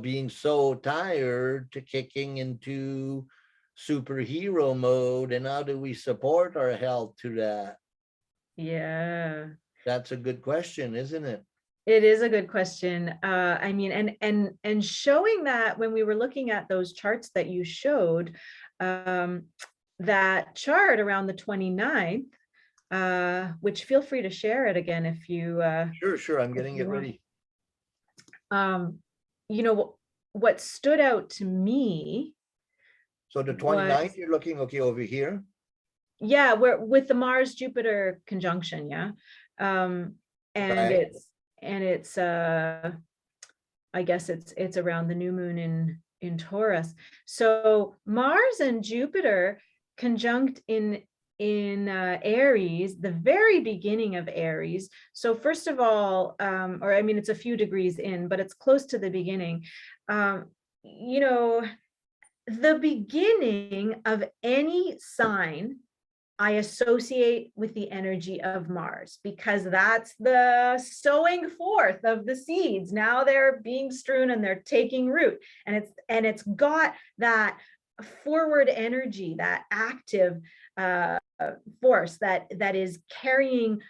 being so tired to kicking into superhero mode? And how do we support our health to that? Yeah. That's a good question, isn't it? It is a good question. I mean, and showing that when we were looking at those charts that you showed, that chart around the 29th, which feel free to share it again if you Sure. I'm if getting you it want. ready. You know, what stood out to me So the was, 29th, you're looking, okay, over here. yeah, we're with the Mars Jupiter conjunction, yeah. Um, and Right. it's I guess it's around the new moon in Taurus. So Mars and Jupiter conjunct in Aries, the very beginning of Aries. So first of all, or I mean, it's a few degrees in, but it's close to the beginning. You know, the beginning of any sign I associate with the energy of Mars, because that's the sowing forth of the seeds. Now they're being strewn and they're taking root. And it's got that forward energy, that active force that is carrying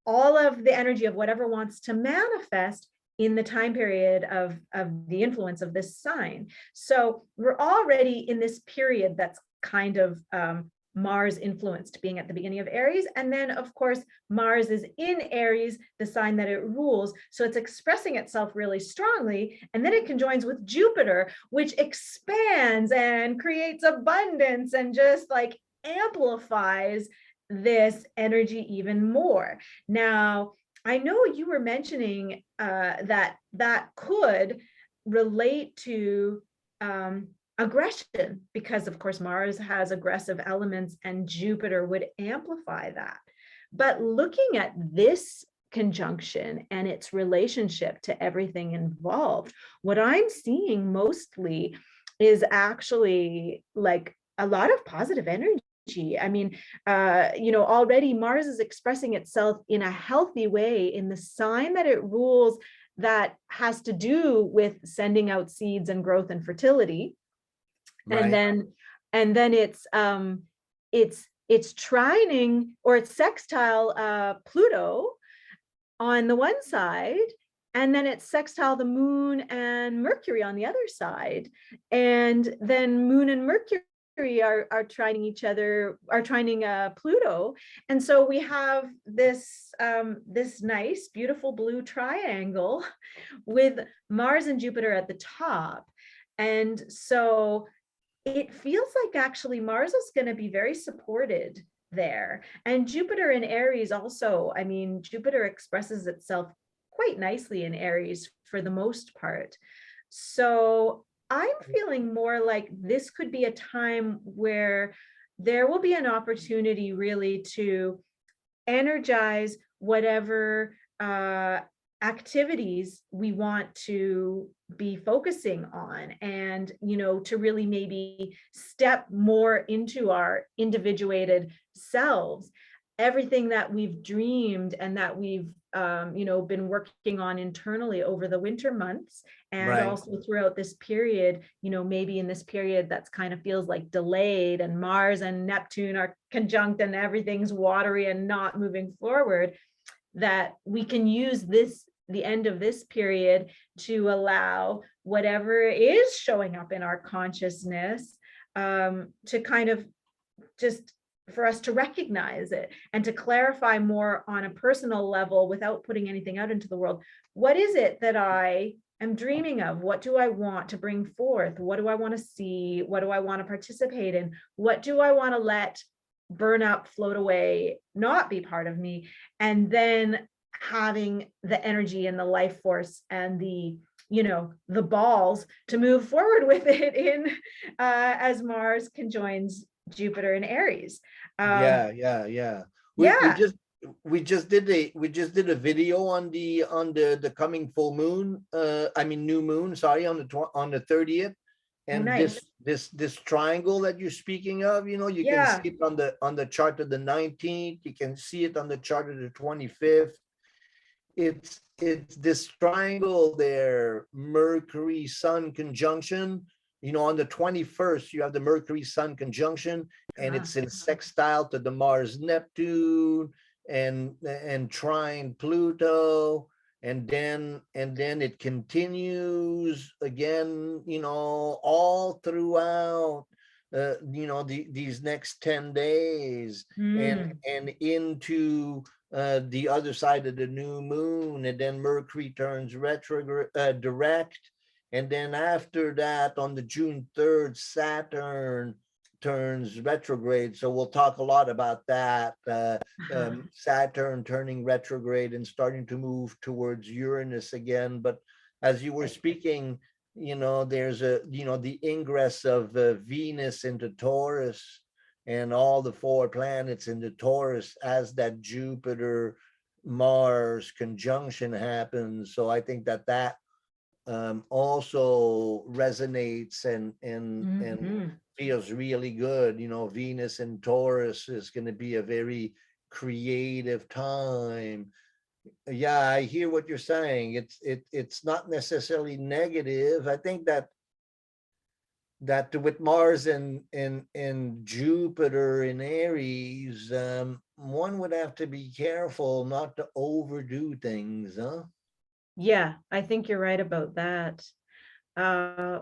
all of the energy of whatever wants to manifest in the time period of the influence of this sign. So we're already in this period that's kind of Mars influenced, being at the beginning of Aries. And then, of course, Mars is in Aries, the sign that it rules. So it's expressing itself really strongly. And then it conjoins with Jupiter, which expands and creates abundance and just like amplifies this energy even more. Now, I know you were mentioning that could relate to aggression, because of course Mars has aggressive elements and Jupiter would amplify that. But looking at this conjunction and its relationship to everything involved, what I'm seeing mostly is actually like a lot of positive energy. I mean, already Mars is expressing itself in a healthy way in the sign that it rules, that has to do with sending out seeds and growth and fertility. And Right. then it's trining, or it's sextile Pluto on the one side, and then it's sextile the moon and Mercury on the other side. And then moon and Mercury are trining each other, are trining Pluto. And so we have this this nice, beautiful blue triangle with Mars and Jupiter at the top. And so it feels like actually Mars is going to be very supported there. And Jupiter in Aries also, I mean, Jupiter expresses itself quite nicely in Aries for the most part. So I'm feeling more like this could be a time where there will be an opportunity really to energize whatever activities we want to be focusing on, and to really maybe step more into our individuated selves, everything that we've dreamed and that we've been working on internally over the winter months, and Right. also throughout this period, maybe in this period that's kind of feels like delayed, and Mars and Neptune are conjunct and everything's watery and not moving forward, that we can use the end of this period to allow whatever is showing up in our consciousness to kind of just for us to recognize it and to clarify more on a personal level without putting anything out into the world. What is it that I am dreaming of? What do I want to bring forth? What do I want to see? What do I want to participate in? What do I want to let burn up, float away, not be part of me? And then having the energy and the life force and the balls to move forward with it in as Mars conjoins Jupiter and Aries. Yeah. We Yeah, just we just did a video on the coming full moon, I mean new moon, sorry, on the 30th. Oh, And nice. this triangle that you're speaking of, you know, you can Yeah. see it on the chart of the 19th, you can see it on the chart of the 25th. It's this triangle there, Mercury Sun conjunction. You know, on the 21st, you have the Mercury Sun conjunction, and Ah, it's in sextile to the Mars Neptune and trine Pluto. And then it continues again, you know, all throughout you know, these next 10 days mm, and into the other side of the new moon, and then Mercury turns retrograde, direct, and then after that, on the June 3rd, Saturn turns retrograde. So we'll talk a lot about that. Saturn turning retrograde and starting to move towards Uranus again. But as you were speaking, you know, there's the ingress of Venus into Taurus, and all the four planets in the Taurus as that Jupiter Mars conjunction happens. So I think that also resonates and mhm. feels really good. You know, Venus in Taurus is going to be a very creative time. Yeah, I hear what you're saying. It's not necessarily negative. I think that with Mars and Jupiter in Aries, one would have to be careful not to overdo things, huh? Yeah, I think you're right about that. Uh,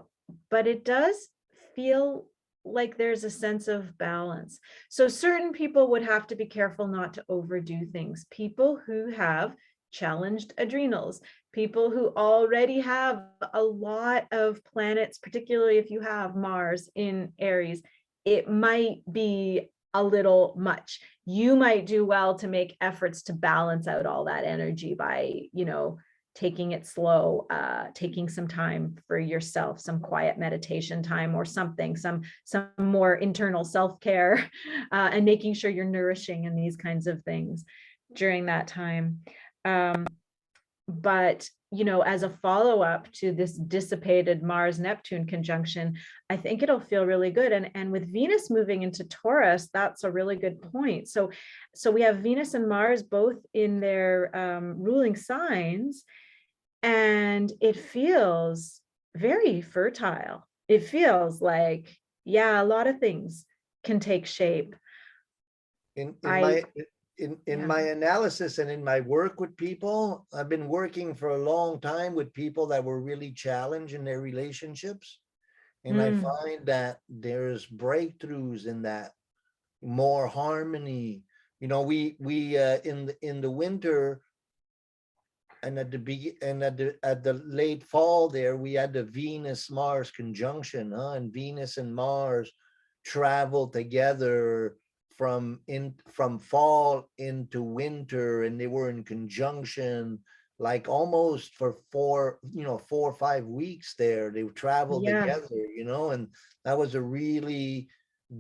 but it does feel like there's a sense of balance. So certain people would have to be careful not to overdo things. People who have challenged adrenals, people who already have a lot of planets, particularly if you have Mars in Aries, it might be a little much. You might do well to make efforts to balance out all that energy by, taking it slow, taking some time for yourself, some quiet meditation time or something, some more internal self-care, and making sure you're nourishing and these kinds of things during that time. But as a follow-up to this dissipated Mars Neptune conjunction, I think it'll feel really good. And with Venus moving into Taurus, that's a really good point. So we have Venus and Mars both in their ruling signs, and it feels very fertile. It feels like, yeah, a lot of things can take shape. In I my in Yeah. my analysis and in my work with people, I've been working for a long time with people that were really challenged in their relationships. And I Mm, find that there's breakthroughs in that, more harmony. You know, we in the winter and at the late fall there, we had the Venus Mars conjunction, huh? And Venus and Mars travel together from fall into winter, and they were in conjunction like almost for 4 or 5 weeks there. They traveled yeah. together, and that was a really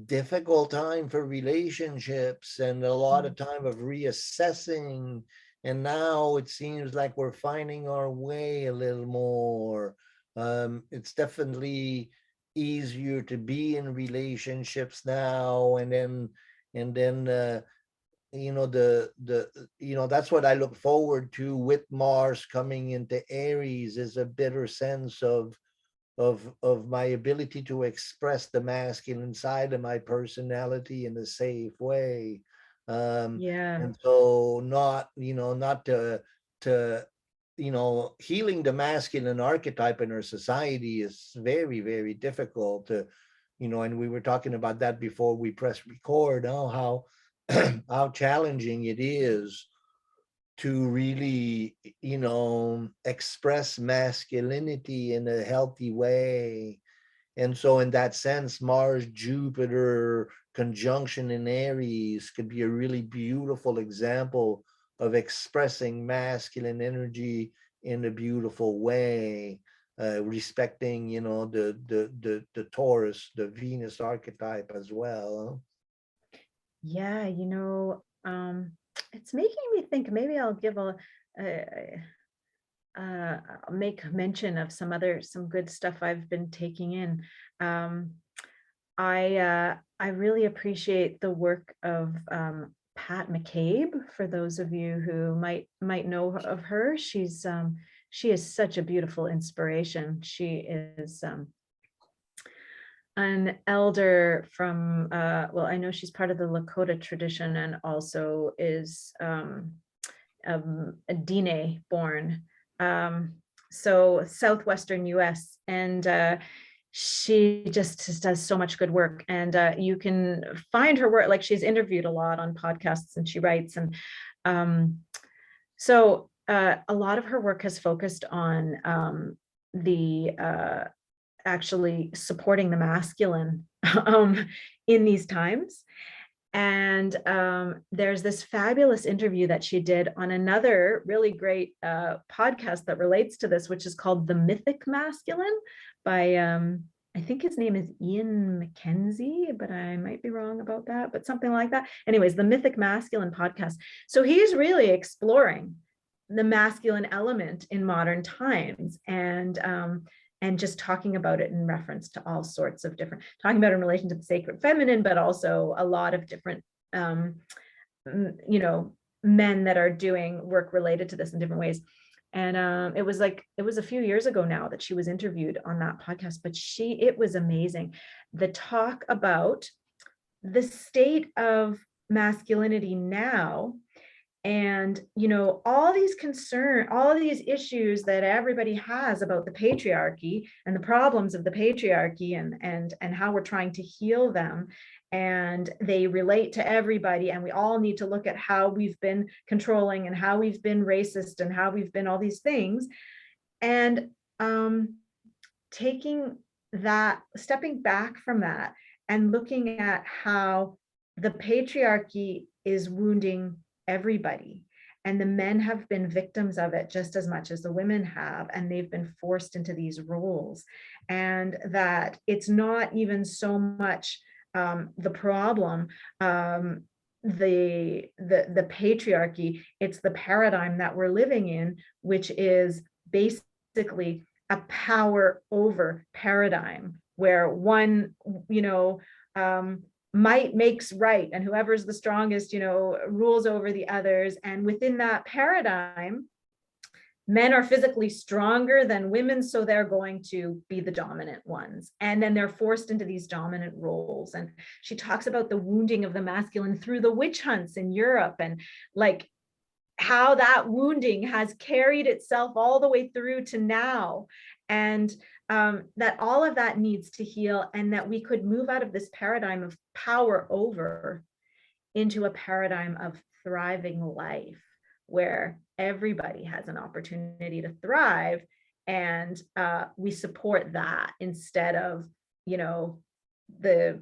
difficult time for relationships and a lot of time of reassessing. And now it seems like we're finding our way a little more. It's definitely easier to be in relationships now. And then that's what I look forward to with Mars coming into Aries, is a better sense of my ability to express the masculine side of my personality in a safe way. Yeah. And so not to healing the masculine archetype in our society is very, very difficult to, and we were talking about that before we press record, how how challenging it is to really, express masculinity in a healthy way. And so in that sense, Mars Jupiter conjunction in Aries could be a really beautiful example of expressing masculine energy in a beautiful way, respecting, the Taurus, the Venus archetype as well. Yeah, it's making me think maybe I'll give make mention of some good stuff I've been taking in. I really appreciate the work of Pat McCabe. For those of you who might know of her, she is such a beautiful inspiration. She is an elder from well, I know she's part of the Lakota tradition and also is a Dine born, so southwestern US, and she just does so much good work, and you can find her work, like she's interviewed a lot on podcasts and she writes, and so a lot of her work has focused on the actually supporting the masculine in these times. And there's this fabulous interview that she did on another really great podcast that relates to this, which is called The Mythic Masculine by, I think his name is Ian McKenzie, but I might be wrong about that, but something like that. Anyways, the Mythic Masculine podcast. So he's really exploring the masculine element in modern times, and just talking about it in reference to all sorts of different, talking about it in relation to the sacred feminine, but also a lot of different, men that are doing work related to this in different ways. And it was a few years ago now that she was interviewed on that podcast, but it was amazing. The talk about the state of masculinity now, and all these issues that everybody has about the patriarchy and the problems of the patriarchy, and how we're trying to heal them, and they relate to everybody, and we all need to look at how we've been controlling and how we've been racist and how we've been all these things, and taking that, stepping back from that and looking at how the patriarchy is wounding everybody, and the men have been victims of it just as much as the women have, and they've been forced into these roles, and that it's not even so much the problem, the patriarchy, it's the paradigm that we're living in, which is basically a power over paradigm, where one might makes right, and whoever's the strongest rules over the others, and within that paradigm men are physically stronger than women, so they're going to be the dominant ones, and then they're forced into these dominant roles. And she talks about the wounding of the masculine through the witch hunts in Europe, and like how that wounding has carried itself all the way through to now, and that all of that needs to heal, and that we could move out of this paradigm of power over into a paradigm of thriving life, where everybody has an opportunity to thrive, and we support that instead of the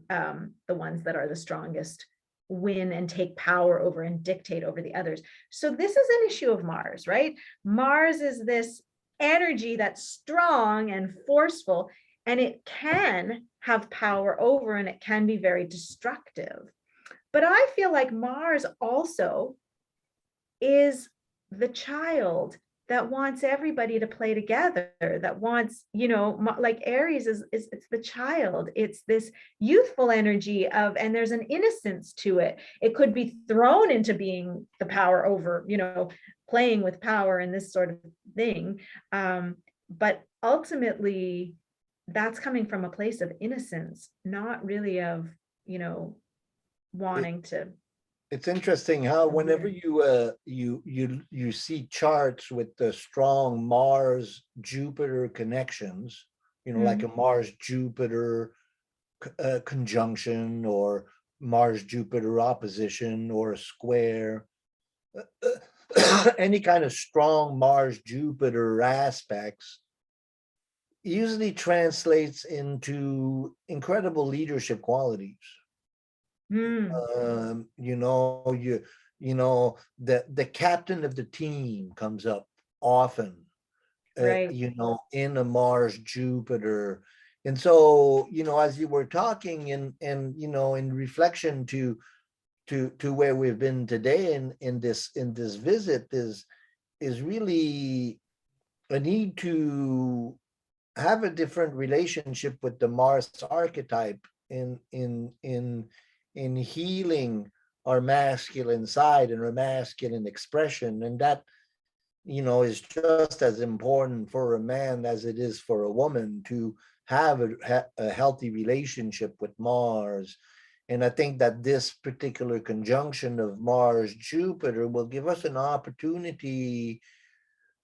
ones that are the strongest win and take power over and dictate over the others. So this is an issue of Mars, right? Mars is this energy that's strong and forceful, and it can have power over, and it can be very destructive. But I feel like Mars also is the child that wants everybody to play together, that wants, like Aries is it's the child. It's this youthful energy of, and there's an innocence to it. It could be thrown into being the power over, playing with power and this sort of thing. But ultimately, that's coming from a place of innocence, not really of, wanting to. It's interesting how whenever you see charts with the strong Mars Jupiter connections, like a Mars Jupiter conjunction, or Mars Jupiter opposition, or a square, any kind of strong Mars Jupiter aspects usually translates into incredible leadership qualities. The captain of the team comes up often, Right. in a Mars Jupiter. And so, as you were talking, and in reflection to to where we've been today in this visit is really a need to have a different relationship with the Mars archetype in healing our masculine side and our masculine expression, and that is just as important for a man as it is for a woman to have a healthy relationship with Mars. And I think that this particular conjunction of Mars Jupiter will give us an opportunity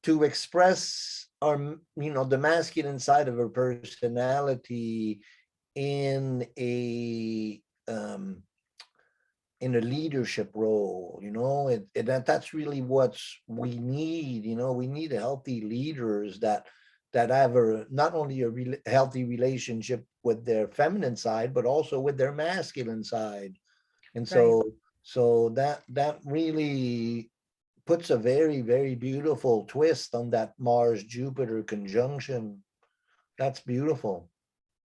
to express our the masculine side of our personality in a leadership role, and that's really what we need. We need healthy leaders that have not only a healthy relationship with their feminine side, but also with their masculine side. And Right. so that really puts a very, very beautiful twist on that Mars Jupiter conjunction. That's beautiful.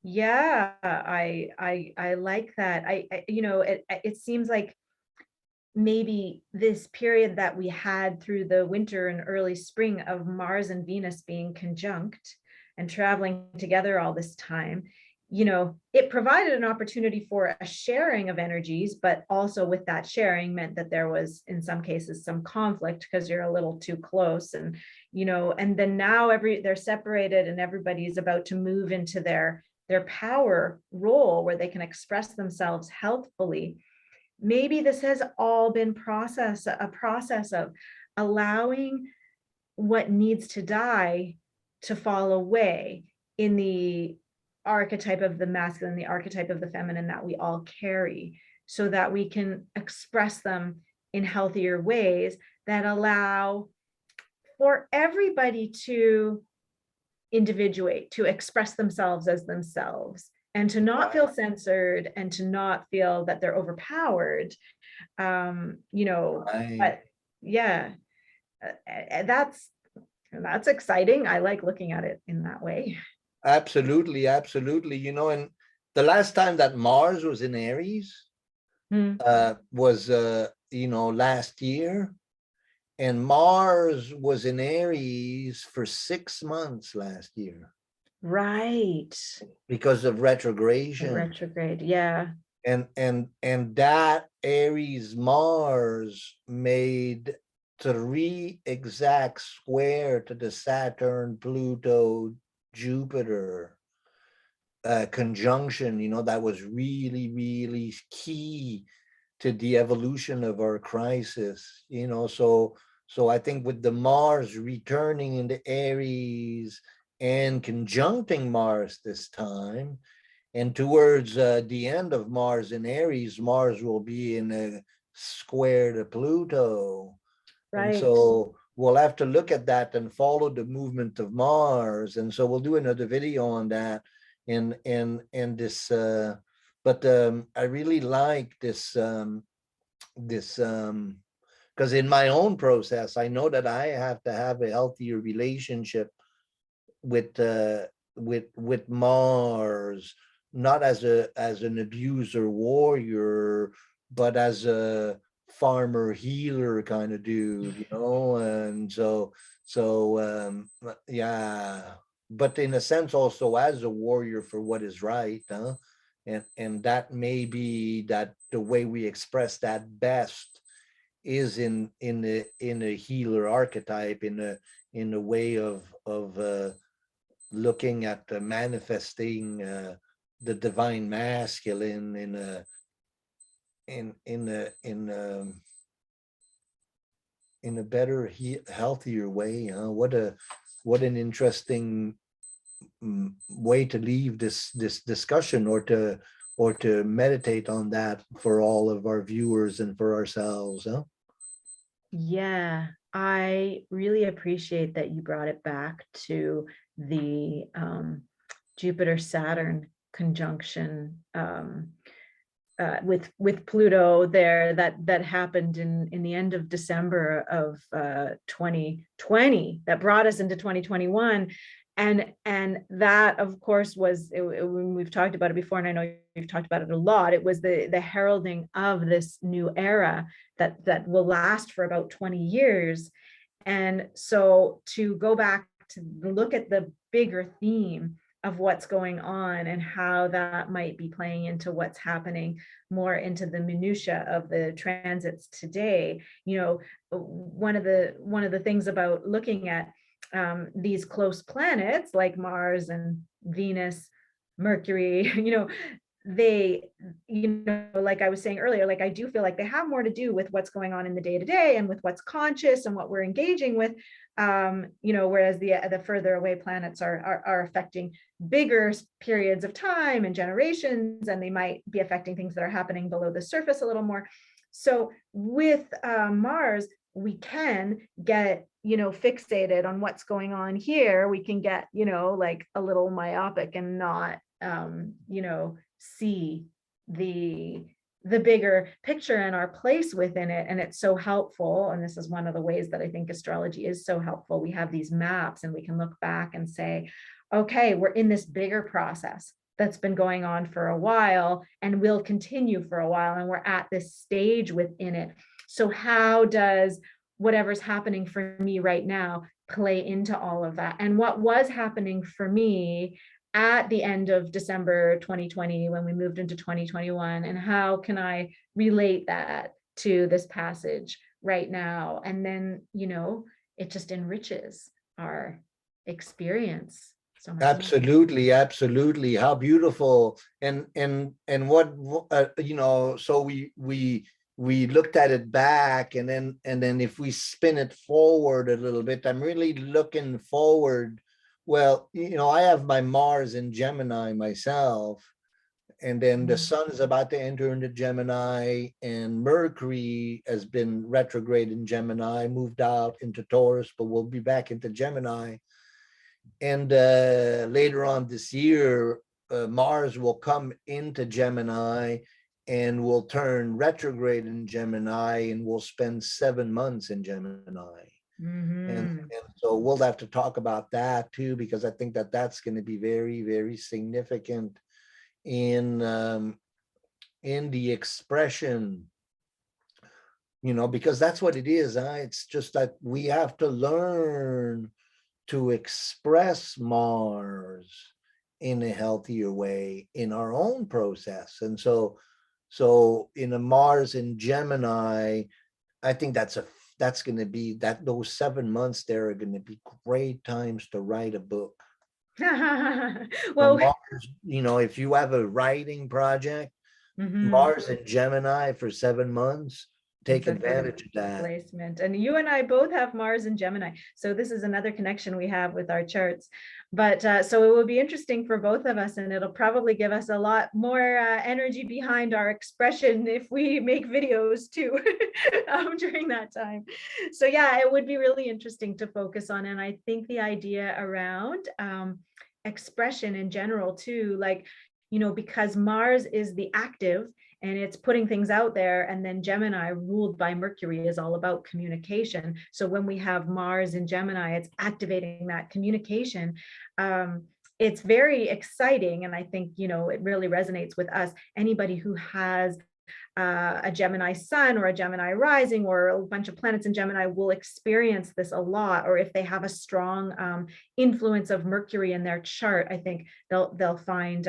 Yeah, I like that. It seems like maybe this period that we had through the winter and early spring of Mars and Venus being conjunct and traveling together all this time, it provided an opportunity for a sharing of energies, but also with that sharing meant that there was, in some cases, some conflict because you're a little too close. And, and then now they're separated and everybody's about to move into their power role where they can express themselves healthfully. Maybe this has all been a process of allowing what needs to die to fall away in the archetype of the masculine, the archetype of the feminine that we all carry, so that we can express them in healthier ways that allow for everybody to individuate, to express themselves as themselves, and to not feel censored and to not feel that they're overpowered. But yeah, that's exciting. I like looking at it in that way. Absolutely, absolutely. And the last time that Mars was in Aries was last year, and Mars was in Aries for 6 months last year. Right. Because of retrogradation. Retrograde, yeah. And that Aries Mars made 3 exact square to the Saturn Pluto Jupiter conjunction, that was really, really key to the evolution of our crisis. So I think with the Mars returning into Aries and conjuncting Mars this time, and towards the end of Mars in Aries, Mars will be in a square to Pluto. Right. And so we'll have to look at that and follow the movement of Mars. And so we'll do another video on that in this. But I really like this because in my own process, I know that I have to have a healthier relationship with Mars, not as an abuser warrior, but as a farmer healer kind of dude, and so yeah, but in a sense also as a warrior for what is right, and that may be that the way we express that best is in a healer archetype, in a way of looking at the manifesting the divine masculine in a better, healthier way. What an interesting way to leave this discussion, or to meditate on that for all of our viewers and for ourselves. Yeah, I really appreciate that you brought it back to the Jupiter Saturn conjunction with Pluto there that happened in the end of December of 2020, that brought us into 2021. And that, of course, was we've talked about it before, and I know you've talked about it a lot. It was the heralding of this new era that will last for about 20 years. And so to go back to look at the bigger theme of what's going on and how that might be playing into what's happening more into the minutia of the transits today. One of the things about looking at these close planets like Mars and Venus, Mercury, they, like I was saying earlier, like I do feel like they have more to do with what's going on in the day to day and with what's conscious and what we're engaging with, whereas the further away planets are affecting bigger periods of time and generations, and they might be affecting things that are happening below the surface a little more. So with Mars, we can get fixated on what's going on here. We can get like a little myopic and not see the bigger picture and our place within it. And it's so helpful, and this is one of the ways that I think astrology is so helpful. We have these maps and we can look back and say, okay, we're in this bigger process that's been going on for a while and will continue for a while, and we're at this stage within it. So how does whatever's happening for me right now play into all of that? And what was happening for me at the end of December 2020 when we moved into 2021, and how can I relate that to this passage right now? And then, it just enriches our experience so much. Absolutely, absolutely. How beautiful. And what so we looked at it back, and then if we spin it forward a little bit, I'm really looking forward. Well, I have my Mars in Gemini myself, and then the sun is about to enter into Gemini, and Mercury has been retrograde in Gemini, moved out into Taurus, but we'll be back into Gemini. And later on this year, Mars will come into Gemini and will turn retrograde in Gemini, and we'll spend 7 months in Gemini. And so we'll have to talk about that too, because I think that that's going to be very, very significant in the expression, because that's what it is. It's just that we have to learn to express Mars in a healthier way in our own process. And so in a Mars in Gemini, I think that's going to be those 7 months there are going to be great times to write a book. Well, Mars, if you have a writing project, Mars in Gemini for 7 months, take advantage of that. Placement. And you and I both have Mars and Gemini, so this is another connection we have with our charts. But so it will be interesting for both of us, and it'll probably give us a lot more energy behind our expression if we make videos too during that time. So yeah, it would be really interesting to focus on. And I think the idea around expression in general too, like, because Mars is the active and it's putting things out there, and then Gemini, ruled by Mercury, is all about communication. So when we have Mars in Gemini, it's activating that communication. It's very exciting, and I think it really resonates with us. Anybody who has a Gemini sun or a Gemini rising or a bunch of planets in Gemini will experience this a lot. Or if they have a strong influence of Mercury in their chart, I think they'll find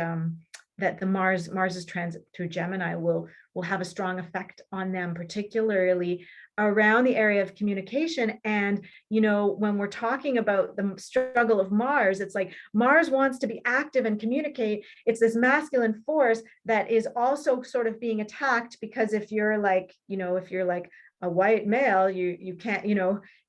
that the Mars's transit through Gemini will have a strong effect on them, particularly around the area of communication. And when we're talking about the struggle of Mars, it's like Mars wants to be active and communicate. It's this masculine force that is also sort of being attacked, because if you're like a white male, you can't,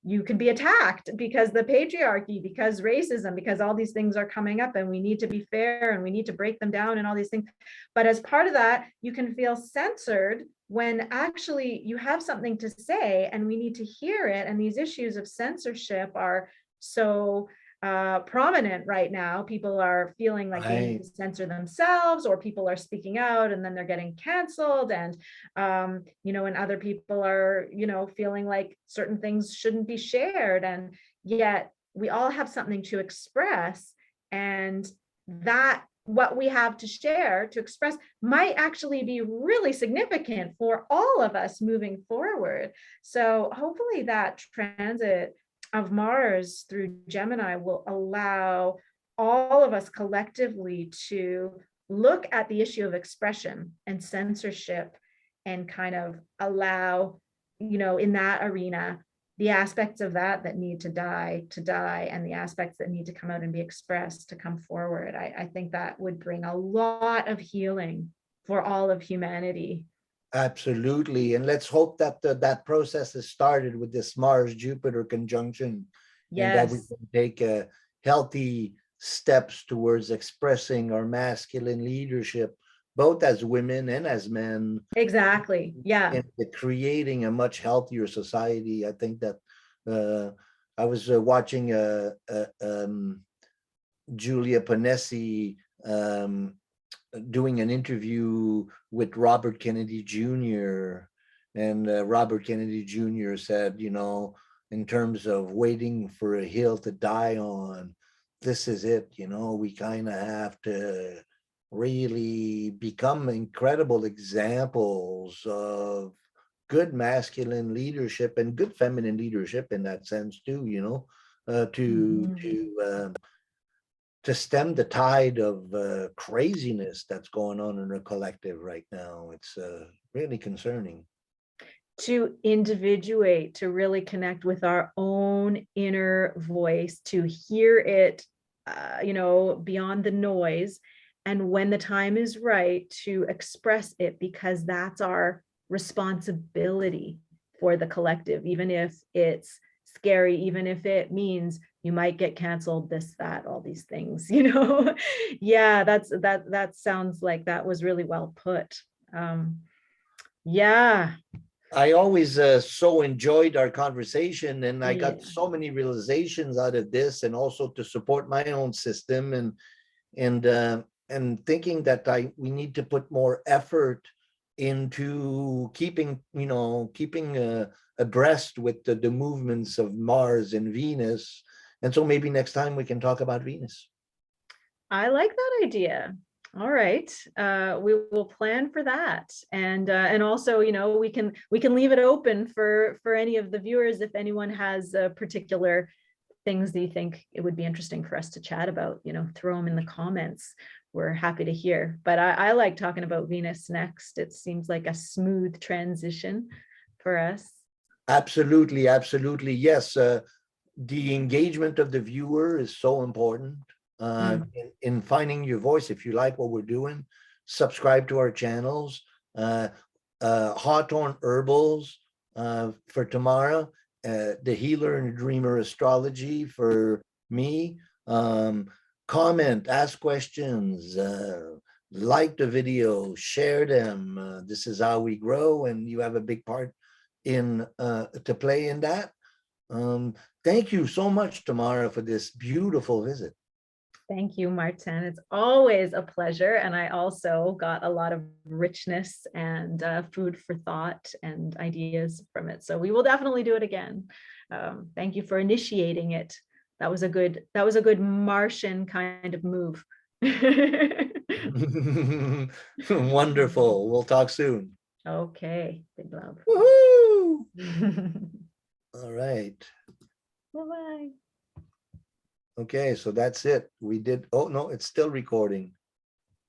you can be attacked because the patriarchy, because racism, because all these things are coming up, and we need to be fair and we need to break them down and all these things. But as part of that, you can feel censored when actually you have something to say and we need to hear it. And these issues of censorship are so prominent right now. People are feeling like they need to censor themselves, or people are speaking out and then they're getting canceled. And and other people are feeling like certain things shouldn't be shared. And yet we all have something to express, and that what we have to share, to express, might actually be really significant for all of us moving forward. So hopefully that transit of Mars through Gemini will allow all of us collectively to look at the issue of expression and censorship, and kind of allow, in that arena, the aspects of that need to die, and the aspects that need to come out and be expressed to come forward. I think that would bring a lot of healing for all of humanity. Absolutely. And let's hope that that process has started with this Mars-Jupiter conjunction, and that we Yes, can take healthy steps towards expressing our masculine leadership, both as women and as men, exactly. Yeah. and creating a much healthier society. I think that I was watching Julia Ponesi doing an interview with Robert Kennedy Jr. And Robert Kennedy Jr. said, in terms of waiting for a hill to die on, this is it. We kind of have to really become incredible examples of good masculine leadership and good feminine leadership in that sense too, to stem the tide of craziness that's going on in our collective right now. It's really concerning. To individuate, to really connect with our own inner voice, to hear it, beyond the noise. And when the time is right, to express it, because that's our responsibility for the collective, even if it's scary, even if it means you might get canceled, this, that, all these things, Yeah, that sounds like that was really well put. Yeah. I always so enjoyed our conversation, and I Yeah. got so many realizations out of this, and also to support my own system, and thinking that we need to put more effort into keeping abreast with the movements of Mars and Venus. And so maybe next time we can talk about Venus. I like that idea. All right, we will plan for that, and also, we can leave it open for any of the viewers, if anyone has particular things that you think it would be interesting for us to chat about. Throw them in the comments. We're happy to hear. But I like talking about Venus next. It seems like a smooth transition for us. Absolutely, absolutely, yes. The engagement of the viewer is so important. In finding your voice. If you like what we're doing, subscribe to our channels. Hawthorne Herbals for Tamara, the Healer and Dreamer Astrology for me. Comment, ask questions, like the video, share them. This is how we grow, and you have a big part in to play in that. Thank you so much, Tamara, for this beautiful visit. Thank you, Martin. It's always a pleasure. And I also got a lot of richness and food for thought and ideas from it. So we will definitely do it again. Thank you for initiating it. That was a good Martian kind of move. Wonderful. We'll talk soon. Okay. Big love. Woohoo! All right. Bye-bye. Okay, so that's it. We did. Oh, no, it's still recording.